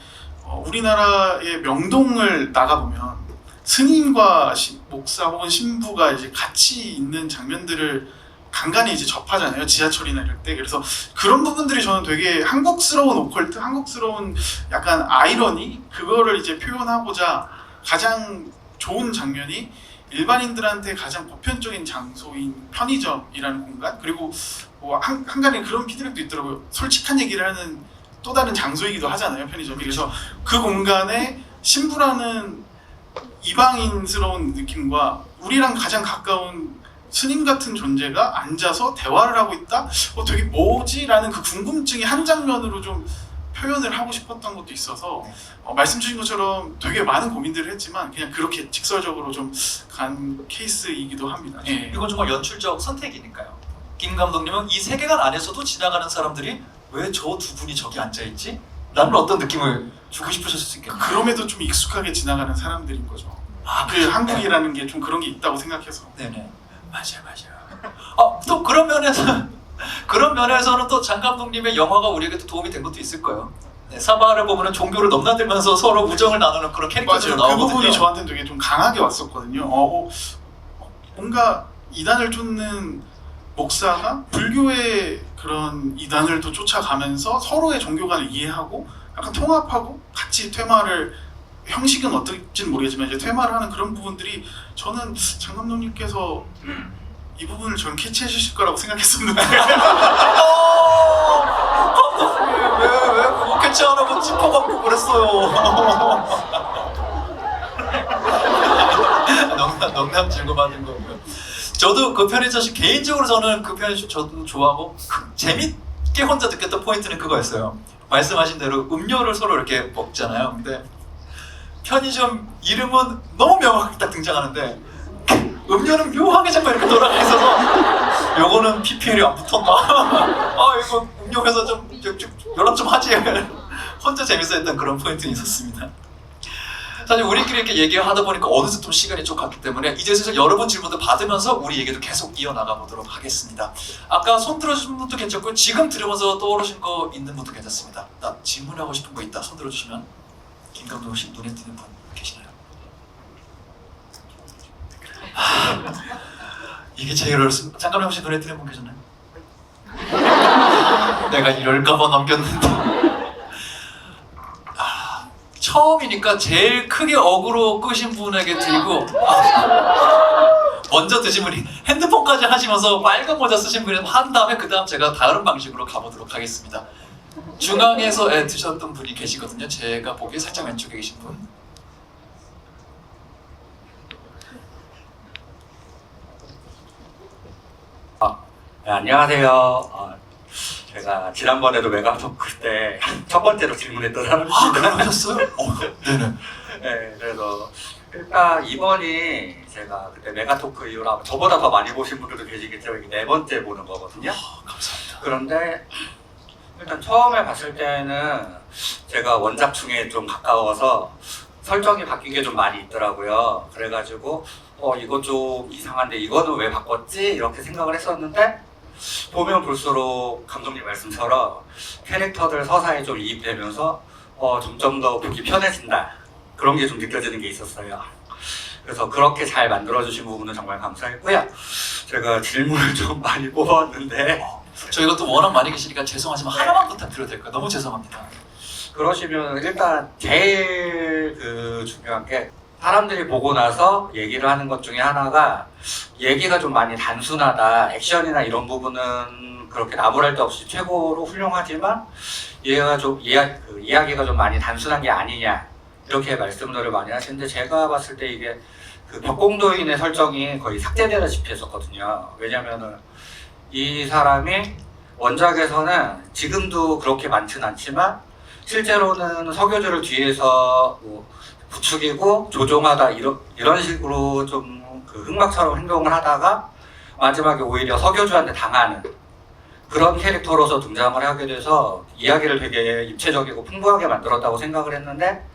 우리나라의 명동을 나가 보면 스님과 목사 혹은 신부가 이제 같이 있는 장면들을 간간히 이제 접하잖아요. 지하철이나 이럴 때. 그래서 그런 부분들이 저는 되게 한국스러운 오컬트, 한국스러운 약간 아이러니 그거를 이제 표현하고자 가장 좋은 장면이 일반인들한테 가장 보편적인 장소인 편의점이라는 공간 그리고 뭐 한간에 그런 피드백도 있더라고요. 솔직한 얘기를 하는 또 다른 장소이기도 하잖아요. 편의점이. 그래서 그 공간에 신부라는 이방인스러운 느낌과 우리랑 가장 가까운 스님 같은 존재가 앉아서 대화를 하고 있다? 되게 뭐지? 라는 그 궁금증이 한 장면으로 좀 표현을 하고 싶었던 것도 있어서 말씀 주신 것처럼 되게 많은 고민들을 했지만 그냥 그렇게 직설적으로 좀 간 케이스이기도 합니다. 예. 이건 정말 연출적 선택이니까요. 김 감독님은 이 세계관 안에서도 지나가는 사람들이 왜 저 두 분이 저기 앉아있지? 라는 어떤 느낌을 주고 싶으셨을 수 있겠네요. 그럼에도 좀 익숙하게 지나가는 사람들인 거죠. 그 한국이라는 게 좀 그런 게 있다고 생각해서. 네네. 맞아요. 또 그런 면에서는 또 장 감독님의 영화가 우리에게 또 도움이 된 것도 있을 거예요. 네, 사바를 보면은 종교를 넘나들면서 서로 우정을 나누는 그런 캐릭터들이 맞아요. 나오거든요. 그 부분이 저한테는 되게 좀 강하게 왔었거든요. 뭔가 이단을 쫓는 목사가 불교의 그런 이단을 또 쫓아가면서 서로의 종교관을 이해하고 약간 통합하고 같이 퇴마를 형식은 어떨지는 모르겠지만 이제 퇴마를 하는 그런 부분들이 저는 장 감독님께서 이 부분을 저는 캐치해 주실 거라고 생각했었는데 감독님 왜 그거 캐치 안 하고 짚어갖고 그랬어요. 농담 즐거워하는 거고요. 저도 그 편이 사실 개인적으로 저는 그 편이 저도 좋아하고 재밌게 혼자 느꼈던 포인트는 그거였어요. 말씀하신 대로 음료를 서로 이렇게 먹잖아요. 근데 편의점 이름은 너무 명확하게 딱 등장하는데 음료는 묘하게 자꾸 이렇게 돌아가 있어서 요거는 PPL이 안 붙었나? 아 이거 음료 회사 좀 연락 좀 하지. 혼자 재밌어했던 그런 포인트는 있었습니다. 사실 우리끼리 이렇게 얘기하다 보니까 어느새 좀 시간이 좀 갔기 때문에 이제 슬슬 여러분 질문들 받으면서 우리 얘기도 계속 이어나가 보도록 하겠습니다. 아까 손 들어주신 분도 괜찮고 지금 들으면서 떠오르신 거 있는 분도 괜찮습니다. 나 질문하고 싶은 거 있다. 손 들어주시면. 김 감독 혹시 눈에 띄는 분 계시나요? 이게 제일 어렵습니다. 잠깐만 혹시 눈에 띄는 분 계셨나요? 내가 이럴까봐 넘겼는데. 처음이니까 제일 크게 어그로 끄신 분에게 드리고 먼저 드신 분이 핸드폰까지 하시면서 빨간 모자 쓰신 분이 한 다음에 그 다음 제가 다른 방식으로 가보도록 하겠습니다. 중앙에서 드셨던 분이 계시거든요. 제가 보기에 살짝 왼쪽에 계신 분. 네, 안녕하세요. 제가 지난번에도 메가토크 때 첫 번째로 질문했던 사람입니다. 그러셨어요? 네네. 네, 그래서 일단 이번이 제가 그때 메가토크 이후로 저보다 더 많이 보신 분들도 계시겠지만 이게 4번째 보는 거거든요. 감사합니다. 그런데 일단 처음에 봤을 때는 제가 원작중에 좀 가까워서 설정이 바뀐 게 좀 많이 있더라고요. 그래가지고 이거 좀 이상한데 이거는 왜 바꿨지? 이렇게 생각을 했었는데 보면 볼수록 감독님 말씀처럼 캐릭터들 서사에 좀 이입되면서 점점 더 보기 편해진다. 그런 게 좀 느껴지는 게 있었어요. 그래서 그렇게 잘 만들어주신 부분은 정말 감사했고요. 제가 질문을 좀 많이 뽑았는데 저희가 또 워낙 많이 계시니까 죄송하지만 하나만 부탁드려도 될까요? 너무 죄송합니다. 그러시면 일단 제일 중요한 게 사람들이 보고 나서 얘기를 하는 것 중에 하나가 얘기가 좀 많이 단순하다. 액션이나 이런 부분은 그렇게 나무랄 데 없이 최고로 훌륭하지만 얘가 좀 이야기가 좀 많이 단순한 게 아니냐 이렇게 말씀들을 많이 하시는데 제가 봤을 때 이게 벽공도인의 설정이 거의 삭제되다시피 했었거든요. 왜냐면은 이 사람이 원작에서는 지금도 그렇게 많진 않지만 실제로는 석유주를 뒤에서 부추기고 조종하다 이런 식으로 좀 흑막처럼 행동을 하다가 마지막에 오히려 석유주한테 당하는 그런 캐릭터로서 등장을 하게 돼서 이야기를 되게 입체적이고 풍부하게 만들었다고 생각을 했는데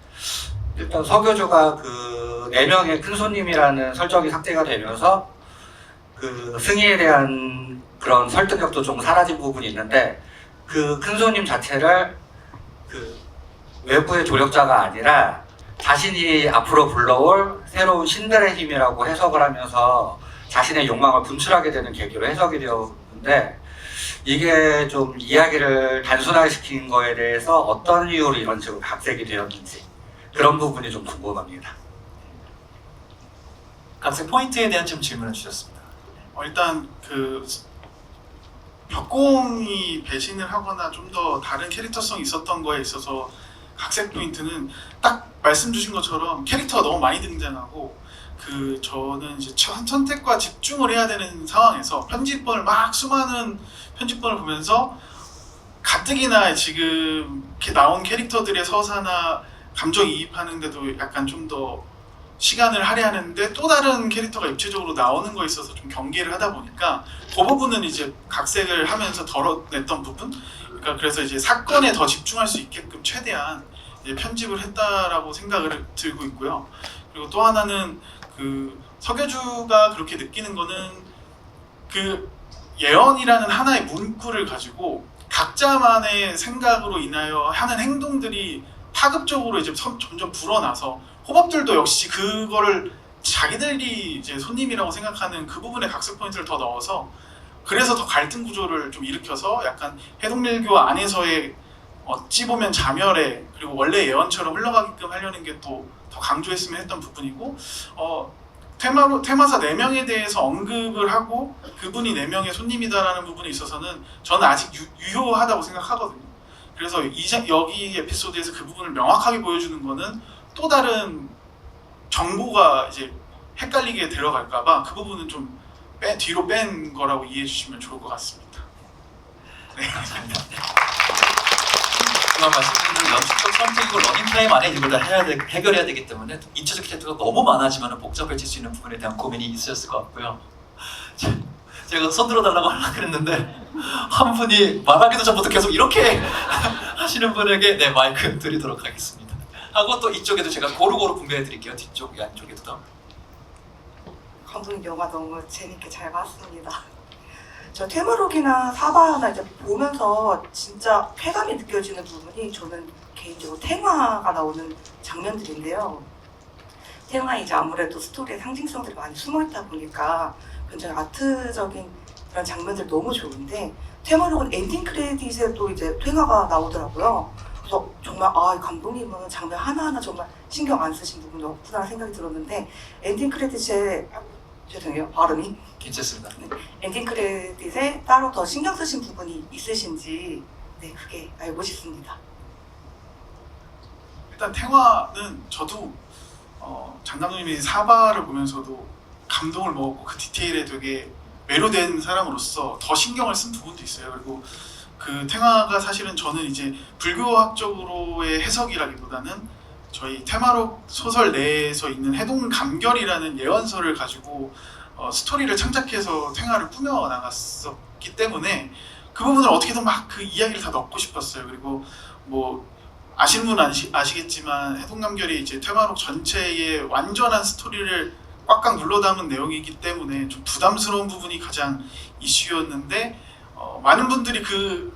일단 석유주가 4명의 큰손님이라는 설정이 삭제가 되면서 승희에 대한 그런 설득력도 좀 사라진 부분이 있는데 큰손님 자체를 외부의 조력자가 아니라 자신이 앞으로 불러올 새로운 신들의 힘이라고 해석을 하면서 자신의 욕망을 분출하게 되는 계기로 해석이 되었는데 이게 좀 이야기를 단순하게 시킨 거에 대해서 어떤 이유로 이런 식으로 각색이 되었는지 그런 부분이 좀 궁금합니다. 각색 포인트에 대한 좀 질문을 주셨습니다. 일단 벽공이 배신을 하거나 좀 더 다른 캐릭터성이 있었던 거에 있어서 각색 포인트는 딱 말씀 주신 것처럼 캐릭터가 너무 많이 등장하고 저는 이제 선택과 집중을 해야 되는 상황에서 편집본을 수많은 편집본을 보면서 가뜩이나 지금 이렇게 나온 캐릭터들의 서사나 감정이입하는데도 약간 좀 더 시간을 할애하는데 또 다른 캐릭터가 입체적으로 나오는 거에 있어서 좀 경계를 하다 보니까 그 부분은 이제 각색을 하면서 덜어냈던 부분. 그러니까 그래서 이제 사건에 더 집중할 수 있게끔 최대한 이제 편집을 했다라고 생각을 들고 있고요. 그리고 또 하나는 석여주가 그렇게 느끼는 거는 예언이라는 하나의 문구를 가지고 각자만의 생각으로 인하여 하는 행동들이 파급적으로 이제 점점 불어나서 호법들도 역시 그거를 자기들이 이제 손님이라고 생각하는 그 부분에 각색 포인트를 더 넣어서 그래서 더 갈등 구조를 좀 일으켜서 약간 해동일교 안에서의 어찌 보면 자멸에 그리고 원래 예언처럼 흘러가게끔 하려는 게 또 더 강조했으면 했던 부분이고 테마사 4명에 대해서 언급을 하고 그분이 4명의 손님이다라는 부분에 있어서는 저는 아직 유효하다고 생각하거든요. 그래서 여기 에피소드에서 그 부분을 명확하게 보여주는 거는 또 다른 정보가 이제 헷갈리게 들어갈까봐 그 부분은 좀 뒤로 뺀 거라고 이해해 주시면 좋을 것 같습니다. 네. 감사합니다. 그만 말씀드린 연출적 선택이고 러닝타임 안에 이걸 다 해결해야 되기 때문에 인체적 캐릭터가 너무 많아지면 복잡해질 수 있는 부분에 대한 고민이 있으셨을 것 같고요. 제가 손 들어달라고 하려고 그랬는데 한 분이 말하기도 전부터 계속 이렇게 하시는 분에게 네, 마이크 드리도록 하겠습니다. 하고 또 이쪽에도 제가 고루고루 분배해 드릴게요. 뒤쪽, 안쪽에도. 감독님 영화 너무 재밌게 잘 봤습니다. 저 테마록이나 사바나 이제 보면서 진짜 쾌감이 느껴지는 부분이 저는 개인적으로 테마가 나오는 장면들인데요. 테마에 이제 아무래도 스토리의 상징성들이 많이 숨어있다 보니까 굉장히 아트적인 그런 장면들 너무 좋은데 테마록은 엔딩 크레딧에도 이제 퇴마가 나오더라고요. 그래서 정말 이 감독님은 장면 하나하나 정말 신경 안 쓰신 부분이 없구나 생각이 들었는데 엔딩 크레딧에 죄송해요 발음이 괜찮습니다. 엔딩 크레딧에 따로 더 신경 쓰신 부분이 있으신지 네 그게 알고 싶습니다. 일단 탱화는 저도 장 감독님이 사바를 보면서도 감동을 먹었고 그 디테일에 되게 매료된 사람으로서 더 신경을 쓴 부분도 있어요. 그리고 그 탱화가 사실은 저는 이제 불교학적으로의 해석이라기보다는 저희 테마록 소설 내에서 있는 해동감결이라는 예언서를 가지고 스토리를 창작해서 탱화를 꾸며 나갔었기 때문에 그 부분을 어떻게든 막 그 이야기를 다 넣고 싶었어요. 그리고 뭐 아시는 분은 아시겠지만 해동감결이 이제 테마록 전체의 완전한 스토리를 꽉꽉 눌러 담은 내용이기 때문에 좀 부담스러운 부분이 가장 이슈였는데 많은 분들이 그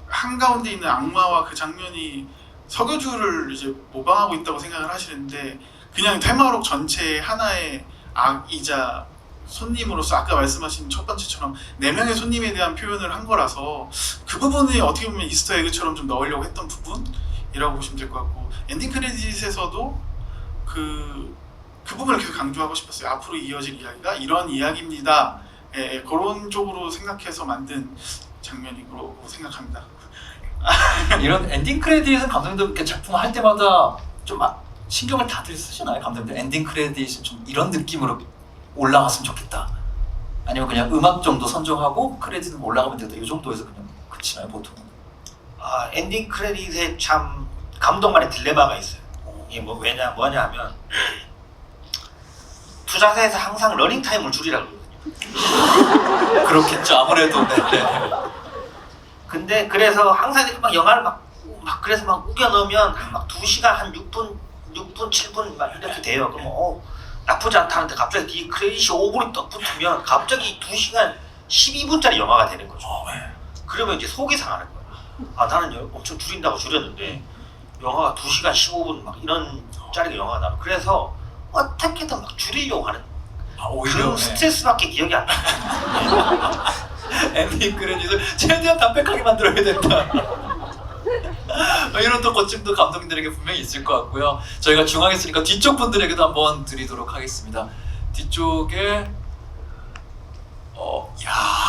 한가운데 있는 악마와 그 장면이 석유주를 이제 모방하고 있다고 생각을 하시는데 그냥 테마록 전체의 하나의 악이자 손님으로서 아까 말씀하신 첫 번째처럼 4명의 손님에 대한 표현을 한 거라서 그 부분이 어떻게 보면 이스터 에그처럼 좀 넣으려고 했던 부분이라고 보시면 될 것 같고 엔딩 크레딧에서도 그 부분을 계속 강조하고 싶었어요. 앞으로 이어질 이야기가 이런 이야기입니다. 그런 쪽으로 생각해서 만든 장면이라고 생각합니다. 이런 엔딩 크레딧은 감독님도 이렇게 작품을 할 때마다 좀 신경을 다들 쓰시나요? 감독님들 엔딩 크레딧은 좀 이런 느낌으로 올라갔으면 좋겠다. 아니면 그냥 음악 정도 선정하고 크레딧은 올라가면 된다. 이 정도에서 그냥 그치나요 보통은? 엔딩 크레딧에 참 감독만의 딜레마가 있어요. 이게 뭐냐 하면 투자사에서 항상 러닝 타임을 줄이라고 그러거든요. 그렇겠죠 아무래도. 네. 근데 그래서 항상 이렇게 막 영화를 막 그래서 막 우겨 넣으면 막 2시간 한 6분 7분 막 이렇게 돼요. 그럼 나쁘지 않다는데 갑자기 이 크레딧이 5분이 떡 붙으면 갑자기 2시간 12분짜리 영화가 되는 거죠. 그러면 이제 속이 상하는 거야. 나는 엄청 줄인다고 줄였는데 영화가 2시간 15분 막 이런 짜리 영화가 나와. 그래서 어떻게든 막 줄이려고 하는 오히려 그 스트레스밖에 기억이 안 나. 엔딩 크레딧을 최대한 담백하게 만들어야 된다. 이런 또 고충도 감독님들에게 분명히 있을 것 같고요. 저희가 중앙에 있으니까 뒤쪽 분들에게도 한번 드리도록 하겠습니다. 뒤쪽에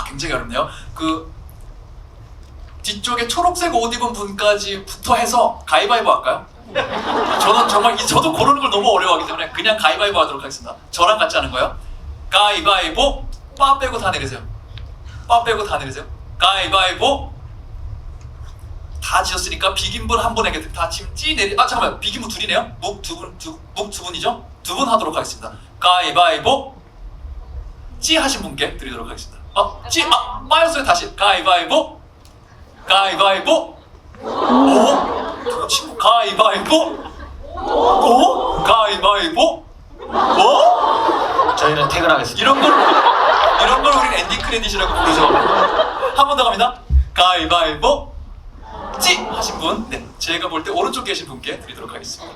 굉장히 어렵네요. 그 뒤쪽에 초록색 옷 입은 분까지부터 해서 가위바위보 할까요? 저는 정말 저도 고르는 걸 너무 어려워하기 때문에 그냥 가위바위보 하도록 하겠습니다. 저랑 같이 하는 거예요. 가위바위보. 빠 빼고 다 내리세요. 빠 빼고 다 내리세요. 가위바위보. 다 지었으니까 비긴분 한 분에게 다 지금 잠깐만 비긴분 둘이네요. 묵 두 분이죠? 2분 하도록 하겠습니다. 가위바위보. 찌 하신 분께 드리도록 하겠습니다. 빠였어요. 다시 가위바위보. 가위바위보. 오 친구 가위바위보. 오 가위바위보. 오 저희는 퇴근하겠습니다. 이런 걸 우리는 엔딩 크레딧이라고 부르죠. 한 번 더 갑니다. 가위바위보. 찌 하신 분, 네, 제가 볼 때 오른쪽 계신 분께 드리도록 하겠습니다.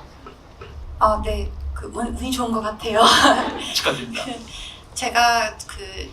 네, 그 운이 좋은 것 같아요. 축하드립니다. 제가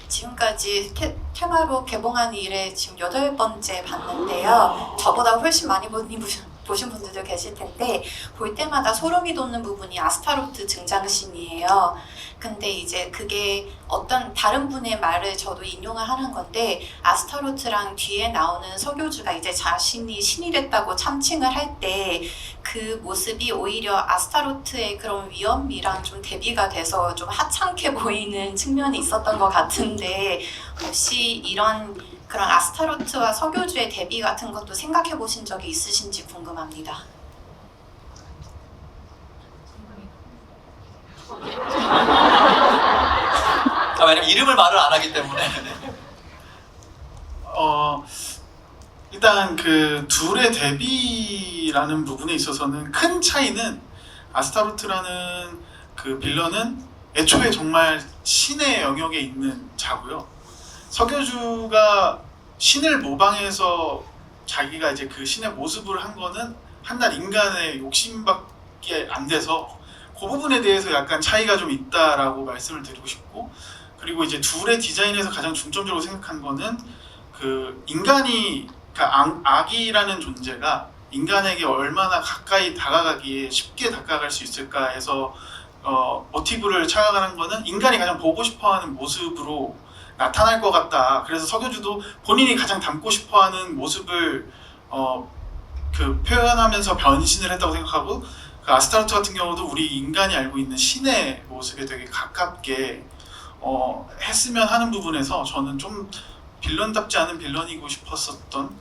지금까지 테마로 개봉한 일에 지금 8번째 봤는데요. 저보다 훨씬 많이 보신 분들도 계실 텐데 볼 때마다 소름이 돋는 부분이 아스타로트 등장신이에요. 근데 이제 그게 어떤 다른 분의 말을 저도 인용을 하는 건데 아스타로트랑 뒤에 나오는 서교주가 이제 자신이 신이 됐다고 참칭을 할 때 그 모습이 오히려 아스타로트의 그런 위엄이랑 좀 대비가 돼서 좀 하찮게 보이는 측면이 있었던 것 같은데 혹시 이런 그런 아스타로트와 서교주의 대비 같은 것도 생각해 보신 적이 있으신지 궁금합니다. 왜냐면 이름을 말을 안 하기 때문에. 일단 그 둘의 대비라는 부분에 있어서는 큰 차이는 아스타로트라는 그 빌런은 애초에 정말 신의 영역에 있는 자고요. 서교주가 신을 모방해서 자기가 이제 그 신의 모습을 한 거는 한낱 인간의 욕심밖에 안 돼서 그 부분에 대해서 약간 차이가 좀 있다라고 말씀을 드리고 싶고, 그리고 이제 둘의 디자인에서 가장 중점적으로 생각한 거는 그 인간이, 그러니까 악이라는 존재가 인간에게 얼마나 가까이 다가가기에 쉽게 다가갈 수 있을까 해서 모티브를 착각하는 거는 인간이 가장 보고 싶어하는 모습으로 나타날 것 같다. 그래서 서교주도 본인이 가장 닮고 싶어하는 모습을 그 표현하면서 변신을 했다고 생각하고, 그 아스타로트 같은 경우도 우리 인간이 알고 있는 신의 모습에 되게 가깝게 했으면 하는 부분에서 저는 좀 빌런답지 않은 빌런이고 싶었었던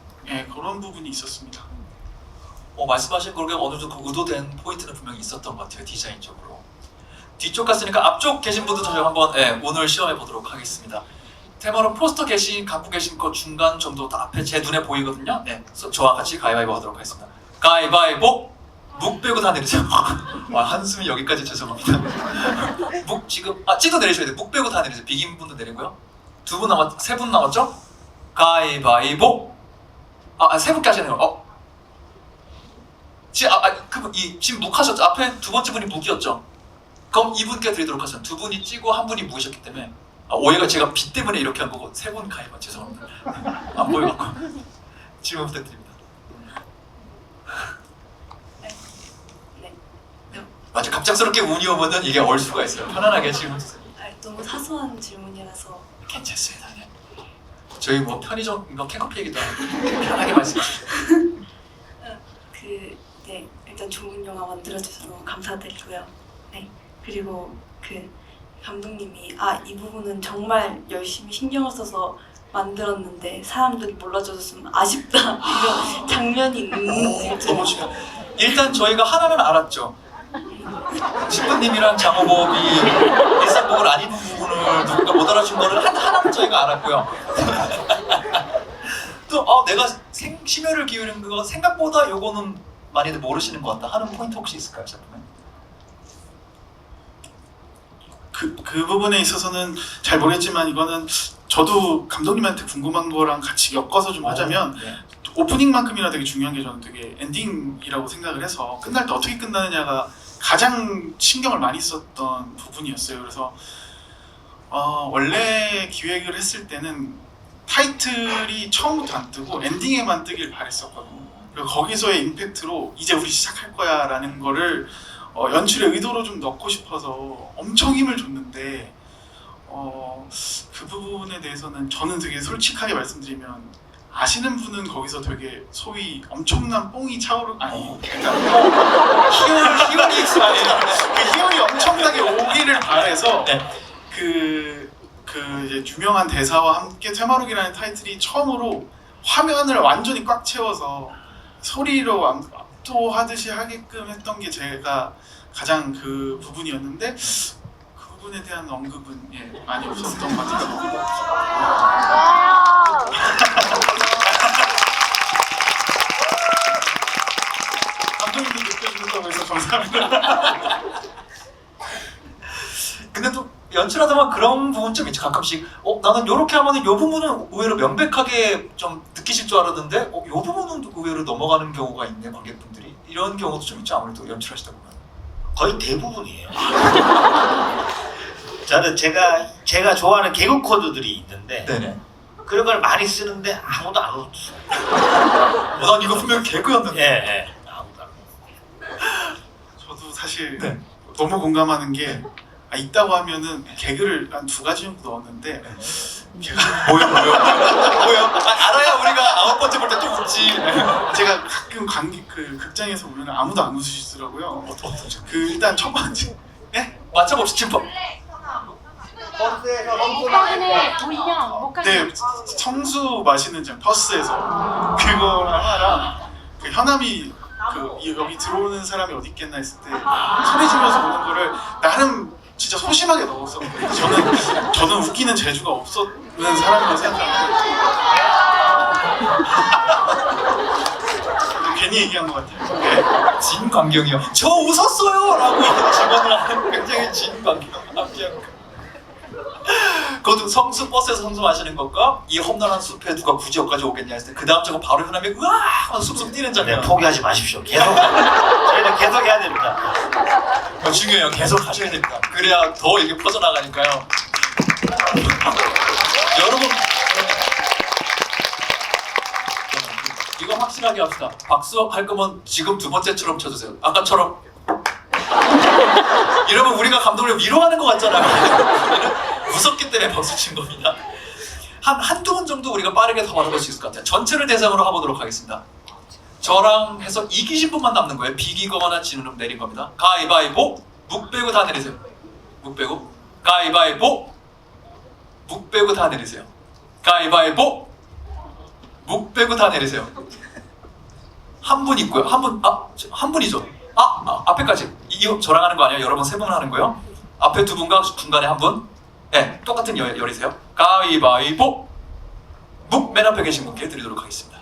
그런 부분이 있었습니다. 말씀하신 그렇게 어느 정도 그 의도된 포인트는 분명히 있었던 것 같아요, 디자인적으로. 뒤쪽 갔으니까 앞쪽 계신 분도 저희 한번 오늘 시험해 보도록 하겠습니다. 테마로 포스터 갖고 계신 거 중간 정도 다 앞에 제 눈에 보이거든요. 저와 같이 가위바위보 하도록 하겠습니다. 가위바위보! 묵 빼고 다 내리세요. 한숨이 여기까지 죄송합니다. 묵 지금 찌도 내리셔야 돼요. 묵 빼고 다 내리세요. 비긴 분도 내리고요. 세 분 남았죠? 가위바위보! 세 분께 하시네요. 지금 묵 하셨죠? 앞에 두 번째 분이 묵이었죠? 그럼 이분께 드리도록 하죠. 두 분이 찌고 한 분이 묵이셨기 때문에 오해가 제가 빛 때문에 이렇게 한 거고 세 분 가위바위보 죄송합니다. 안 보여갖고 질문 부탁드립니다. 맞아, 갑작스럽게 운이 오면은 이게 얼 수가 있어요. 편안하게 질문 주세요. 너무 사소한 질문이라서. 괜찮습니다. 저희 뭐 편의점 캔커피 얘기도 하고 편하게 말씀해 주세요. 일단 좋은 영화 만들어주셔서 너무 감사드리고요. 그리고 감독님이 이 부분은 정말 열심히 신경을 써서 만들었는데 사람들이 몰라줘서 아쉽다 이런 장면이 있는지 너무 중요해요. 일단 저희가 하나는 알았죠. 신부님이랑 장호범이 일상복을 안 입은 부분을 누군가 못 알아준 거를 하나는 저희가 알았고요. 또 내가 심혈을 기울인 거 생각보다 요거는 많이들 모르시는 것 같다 하는 포인트 혹시 있을까요, 작품에? 그 부분에 있어서는 잘 모르겠지만 이거는 저도 감독님한테 궁금한 거랑 같이 엮어서 좀 하자면 오프닝만큼이나 되게 중요한 게 저는 되게 엔딩이라고 생각을 해서 끝날 때 어떻게 끝나느냐가 가장 신경을 많이 썼던 부분이었어요. 그래서 원래 기획을 했을 때는 타이틀이 처음부터 안 뜨고 엔딩에만 뜨길 바랬었거든요. 그리고 거기서의 임팩트로 이제 우리 시작할 거야 라는 거를 연출의 의도로 좀 넣고 싶어서 엄청 힘을 줬는데 그 부분에 대해서는 저는 되게 솔직하게 말씀드리면 아시는 분은 거기서 되게 소위 엄청난 뽕이 희열이 익숙하네요. 그 희열이 엄청나게 오기를 바래서 그 이제 유명한 대사와 함께 퇴마록이라는 타이틀이 처음으로 화면을 완전히 꽉 채워서 소리로 압도하듯이 하게끔 했던 게 제가 가장 그 부분이었는데 그 부분에 대한 언급은 많이 없었던 것 같아서 감독님도 느껴주셨다고 해서 감사합니다. 근데 또 연출하다 보면 그런 부분 좀 있죠. 가끔씩 나는 이렇게 하면은 이 부분은 의외로 명백하게 좀 느끼실 줄 알았는데 이 부분은 의외로 넘어가는 경우가 있네, 관객분들이. 이런 경우도 좀 있죠. 아무래도 연출하시다 보면 거의 대부분이에요. 저는 제가 좋아하는 개그 코드들이 있는데 네네. 그런 걸 많이 쓰는데 아무도 안 웃어. 난 이거 분명 개그였는데. 예. 아무도 안 웃어. 저도 사실 네. 너무 공감하는 게 있다고 하면은 개그를 한 2가지 정도 넣었는데 제가 뭐야? 알아야 우리가 9번째 볼 때 또 웃지. 제가 가끔 그 극장에서 보면 아무도 안 웃으시더라고요. 어떤 그 일단 첫 번째 맞춰봅시다. 지금 오빠는 보이냐? 못 가게. 네 성수 마시는 장 버스에서 그거랑 하나랑 그 현암이 여기 들어오는 사람이 어디 있겠나 했을 때 소리 지면서 오는 거를 나름 진짜 소심하게 넣었었거든요. 저는 웃기는 재주가 없었는 사람이라고 생각하는데 괜히 얘기한 것 같아요. 네. 진광경이요. 저 웃었어요라고 직원을 하는 굉장히 진광경 함께합니다. 그것도 성수 버스에서 성수 마시는 것과 이 험난한 숲에 누가 굳이 여기까지 오겠냐 했을 때 그 다음 장면 바로 현암이 으아 하면서 쑥쑥 뛰는 네, 장면. 포기하지 마십시오. 저희는 계속 해야 됩니다. 중요해요. 계속 하셔야 됩니다. 그래야 더 이게 퍼져나가니까요. 여러분 이거 확실하게 합시다. 박수 할 거면 지금 2번째처럼 쳐주세요. 아까처럼 이러면 우리가 감독을 위로하는 것 같잖아요. 우리는 무섭기 때문에 박수 친 겁니다. 한두 번 정도 우리가 빠르게 더 받아볼 수 있을 것 같아요. 전체를 대상으로 해보도록 하겠습니다. 저랑 해서 이기신 분만 남는 거예요. 비기거나 지는 분 내린 겁니다. 가위바위보 묵 빼고 다 내리세요. 묵 빼고 가위바위보 묵 빼고 다 내리세요. 가위바위보 묵 빼고 다 내리세요. 한 분 있고요. 한 분이죠. 앞에까지. 이거 저랑 하는 거 아니에요? 여러분 3분 하는 거요. 앞에 2분과 중간에 1분. 네, 똑같은 열이세요. 가위바위보 묵 맨 앞에 계신 분께 드리도록 하겠습니다.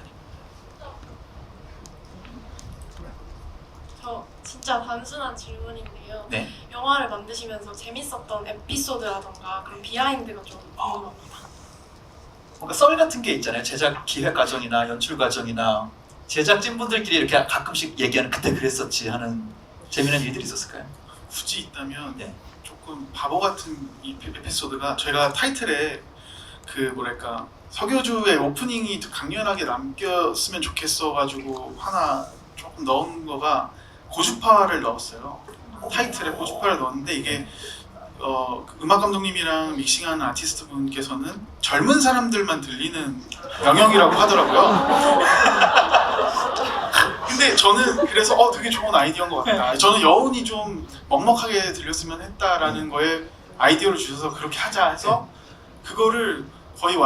저 진짜 단순한 질문인데요. 네. 영화를 만드시면서 재밌었던 에피소드라던가 그런 비하인드가 좀 궁금합니다. 뭔가 썰 같은 게 있잖아요. 제작 기획 과정이나 연출 과정이나 제작진분들끼리 이렇게 가끔씩 얘기하는 그때 그랬었지 하는 재미있는 일들이 있었을까요? 굳이 있다면 네. 조금 바보 같은 이 에피소드가 저희가 타이틀에 그 뭐랄까 석여주의 오프닝이 강렬하게 남겼으면 좋겠어 가지고 하나 조금 넣은 거가 고주파를 넣었어요. 타이틀에 고주파를 넣었는데 이게 그 음악 감독님이랑 믹싱하는 아티스트 분께서는 젊은 사람들만 들리는 영역이라고 하더라고요. 근데 저는 그래서 되게 좋은 아이디어인 것 같다. 저는 여운이 좀 먹먹하게 들렸으면 했다라는 거에 아이디어를 주셔서 그렇게 하자 해서 그거를 거의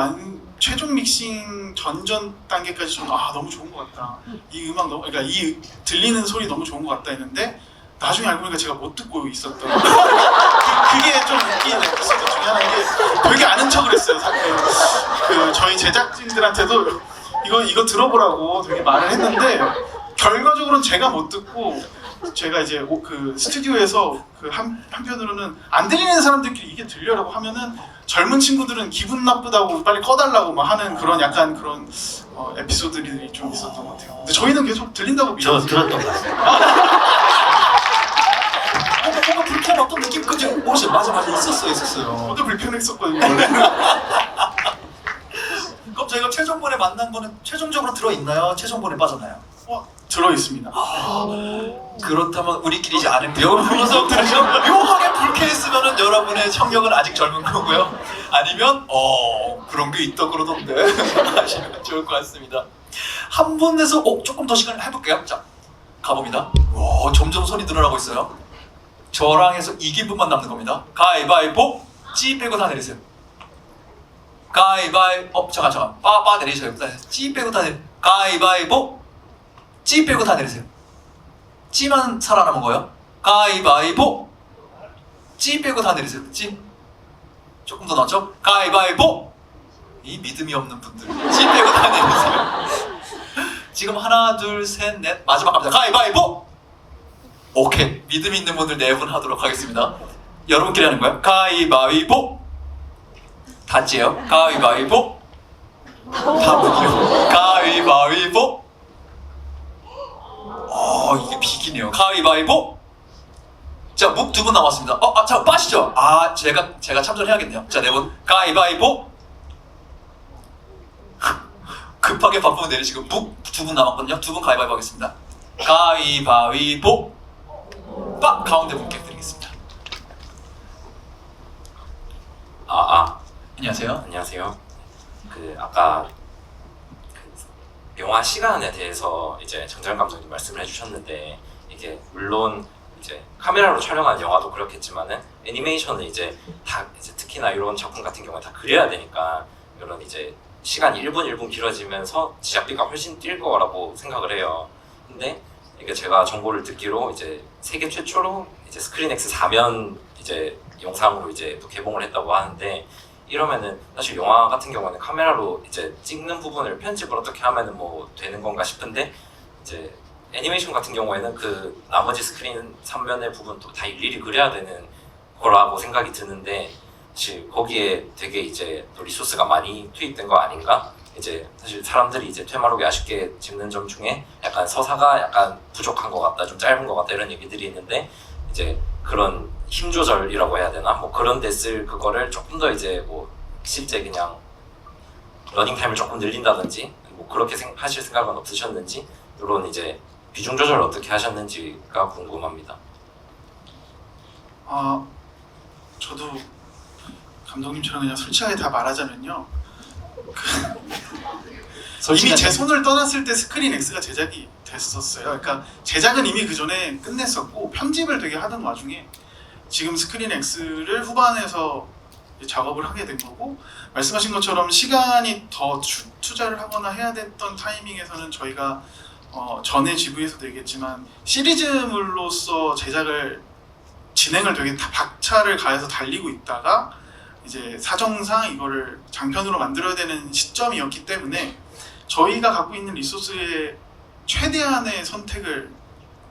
최종 믹싱 전전 단계까지 저는 너무 좋은 것 같다. 이 음악 그러니까 이 들리는 소리 너무 좋은 것 같다 했는데 나중에 알고 보니까 제가 못 듣고 있었던 그게 좀 웃긴 에피소드 중에 하나인 게 되게 아는 척을 했어요. 그 저희 제작진들한테도 이거 들어보라고 되게 말을 했는데 결과적으로는 제가 못 듣고 제가 이제 그 스튜디오에서 그 한편으로는 안 들리는 사람들끼리 이게 들려라고 하면은 젊은 친구들은 기분 나쁘다고 빨리 꺼달라고 막 하는 그런 약간 그런 에피소드들이 좀 있었던 것 같아요. 근데 저희는 계속 들린다고 저 믿었어요. 들었던 것 같아요. 뭔가 불쾌한 어떤 느낌 그죠? 맞아 있었어요. 저도 불편했었거든요. 그럼 저희가 최종본에 만난 거는 최종적으로 들어있나요? 최종본에 빠졌나요? 들어 있습니다. 그렇다면 우리끼리 이제 아는 여러분께서 묘하게 불쾌했으면은 여러분의 청력은 아직 젊은 거고요. 아니면 그런 게 있다 그러던데 하시면 좋을 것 같습니다. 한 번 내서 조금 더 시간을 해볼게요. 자 가봅니다. 점점 손이 늘어나고 있어요. 저랑 해서 이긴 분만 남는 겁니다. 가위바위보 찌 빼고 다 내리세요. 가위바위보 잠깐 빠 내리셔요. 찌 빼고 다 내리. 가위바위보 찌 빼고 다 내리세요. 찌만 살아남은 거예요. 가위바위보 찌 빼고 다 내리세요. 찌 조금 더 넣었죠? 가위바위보 이 믿음이 없는 분들 찌 빼고 다 내리세요. 지금 하나 둘 셋 넷 마지막 갑니다. 가위바위보 오케이 믿음 있는 분들 4분 하도록 하겠습니다. 여러분끼리 하는 거예요. 가위바위보 다 찌요. 가위바위보 다 무기요. 가위바위보 이게 비기네요. 가위바위보 자, 묵 2분 남았습니다. 자, 빠시죠. 제가 참전해야겠네요. 자, 4분 가위바위보. 급하게 바쁘면 내리시고 묵 2분 남았거든요. 2분 가위바위보 하겠습니다. 가위바위보. 가운데 분께 드리겠습니다. 안녕하세요. 안녕하세요. 아까 영화 시간에 대해서 이제 정재현 감독님 말씀을 해주셨는데 이게 물론 이제 카메라로 촬영한 영화도 그렇겠지만은 애니메이션은 이제 다 이제 특히나 이런 작품 같은 경우에 다 그려야 되니까 이런 이제 시간이 1분 1분 길어지면서 제작비가 훨씬 뛸 거라고 생각을 해요. 근데 이게 제가 정보를 듣기로 이제 세계 최초로 이제 스크린X 4면 이제 영상으로 이제 또 개봉을 했다고 하는데 이러면은 사실 영화 같은 경우는 카메라로 이제 찍는 부분을 편집을 어떻게 하면은 뭐 되는 건가 싶은데 이제 애니메이션 같은 경우에는 그 나머지 스크린 3면의 부분도 다 일일이 그려야 되는 거라고 생각이 드는데 사실 거기에 되게 이제 또 리소스가 많이 투입된 거 아닌가? 이제 사실 사람들이 이제 퇴마록에 아쉽게 짚는 점 중에 약간 서사가 약간 부족한 것 같다, 좀 짧은 것 같다 이런 얘기들이 있는데 이제 그런 힘 조절이라고 해야 되나? 뭐 그런 데 쓸 그거를 조금 더 이제 뭐 실제 그냥 러닝 타임을 조금 늘린다든지 뭐 그렇게 하실 생각은 없으셨는지 이런 이제 비중 조절을 어떻게 하셨는지가 궁금합니다. 저도 감독님처럼 그냥 솔직하게 다 말하자면요. 이미 제 손을 떠났을 때 스크린 X가 제작이 됐었어요. 그러니까 제작은 이미 그 전에 끝냈었고 편집을 되게 하던 와중에 지금 스크린 X를 후반에서 작업을 하게 된 거고 말씀하신 것처럼 시간이 더 투자를 하거나 해야 됐던 타이밍에서는 저희가 전에 GV에서도 얘기했지만 시리즈물로서 제작을 진행을 되게 다 박차를 가해서 달리고 있다가 이제 사정상 이거를 장편으로 만들어야 되는 시점이었기 때문에 저희가 갖고 있는 리소스의 최대한의 선택을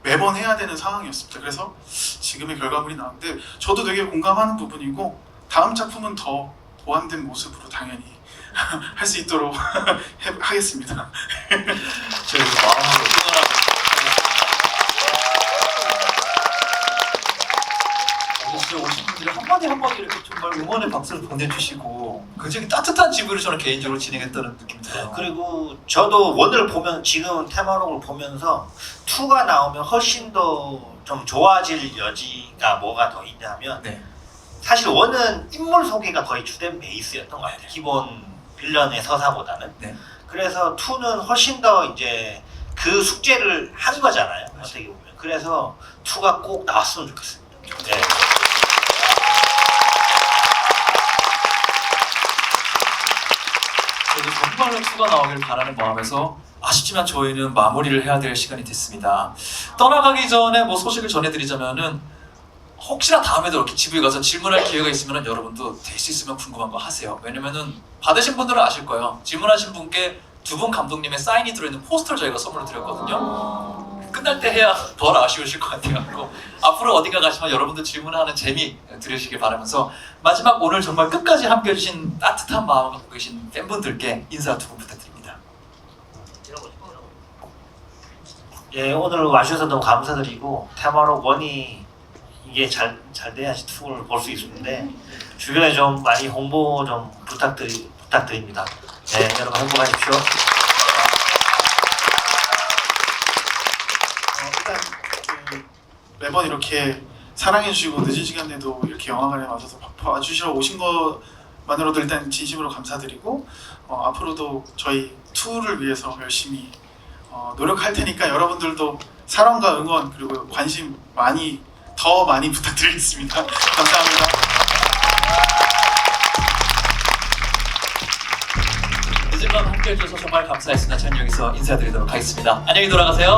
매번 해야 되는 상황이었습니다. 그래서 지금의 결과물이 나왔는데 저도 되게 공감하는 부분이고 다음 작품은 더 보완된 모습으로 당연히 할 수 있도록 하겠습니다. 저희 마음으로 응원하고 진짜 오신 분들이 한마디 한마디 이렇게 정말 응원의 박수를 보내주시고 굉장히 따뜻한 집으로 저는 개인적으로 진행했다는 느낌이 들어요. 그리고 저도 원을 보면 지금 테마록을 보면서 2가 나오면 훨씬 더 좀 좋아질 여지가 뭐가 더 있냐면 네. 사실 원은 인물 소개가 거의 주된 베이스였던 것 같아요. 기본 빌런의 서사보다는. 네. 그래서 2는 훨씬 더 이제 그 숙제를 한 거잖아요. 어떻게 보면. 그래서 2가 꼭 나왔으면 좋겠습니다. 네. 저도 정말로 2가 나오길 바라는 마음에서 아쉽지만 저희는 마무리를 해야 될 시간이 됐습니다. 떠나가기 전에 뭐 소식을 전해드리자면은 혹시나 다음에도 이렇게 집에 가서 질문할 기회가 있으면 여러분도 될 수 있으면 궁금한 거 하세요. 왜냐면은 받으신 분들은 아실 거예요. 질문하신 분께 2분 감독님의 사인이 들어있는 포스터를 저희가 선물로 드렸거든요. 끝날 때 해야 덜 아쉬우실 것 같아요. 앞으로 어딘가 가시면 여러분들 질문하는 재미 들으시길 바라면서 마지막 오늘 정말 끝까지 함께 해주신 따뜻한 마음을 갖고 계신 팬분들께 인사 2분 부탁드립니다. 예, 오늘 와주셔서 너무 감사드리고 테마록 1이 이게 잘 돼야지 2를 볼 수 있는데 주변에 좀 많이 홍보 좀 부탁드립니다. 네, 여러분 행복하십시오. 일단 매번 이렇게 사랑해주시고 늦은 시간에도 이렇게 영화관에 와서 봐주시러 오신 것만으로도 일단 진심으로 감사드리고 앞으로도 저희 2를 위해서 열심히 노력할 테니까 여러분들도 사랑과 응원 그리고 관심 더 많이 부탁드리겠습니다. 감사합니다. 늦은 밤 함께 해주셔서 정말 감사했습니다. 저는 여기서 인사드리도록 하겠습니다. 안녕히 돌아가세요.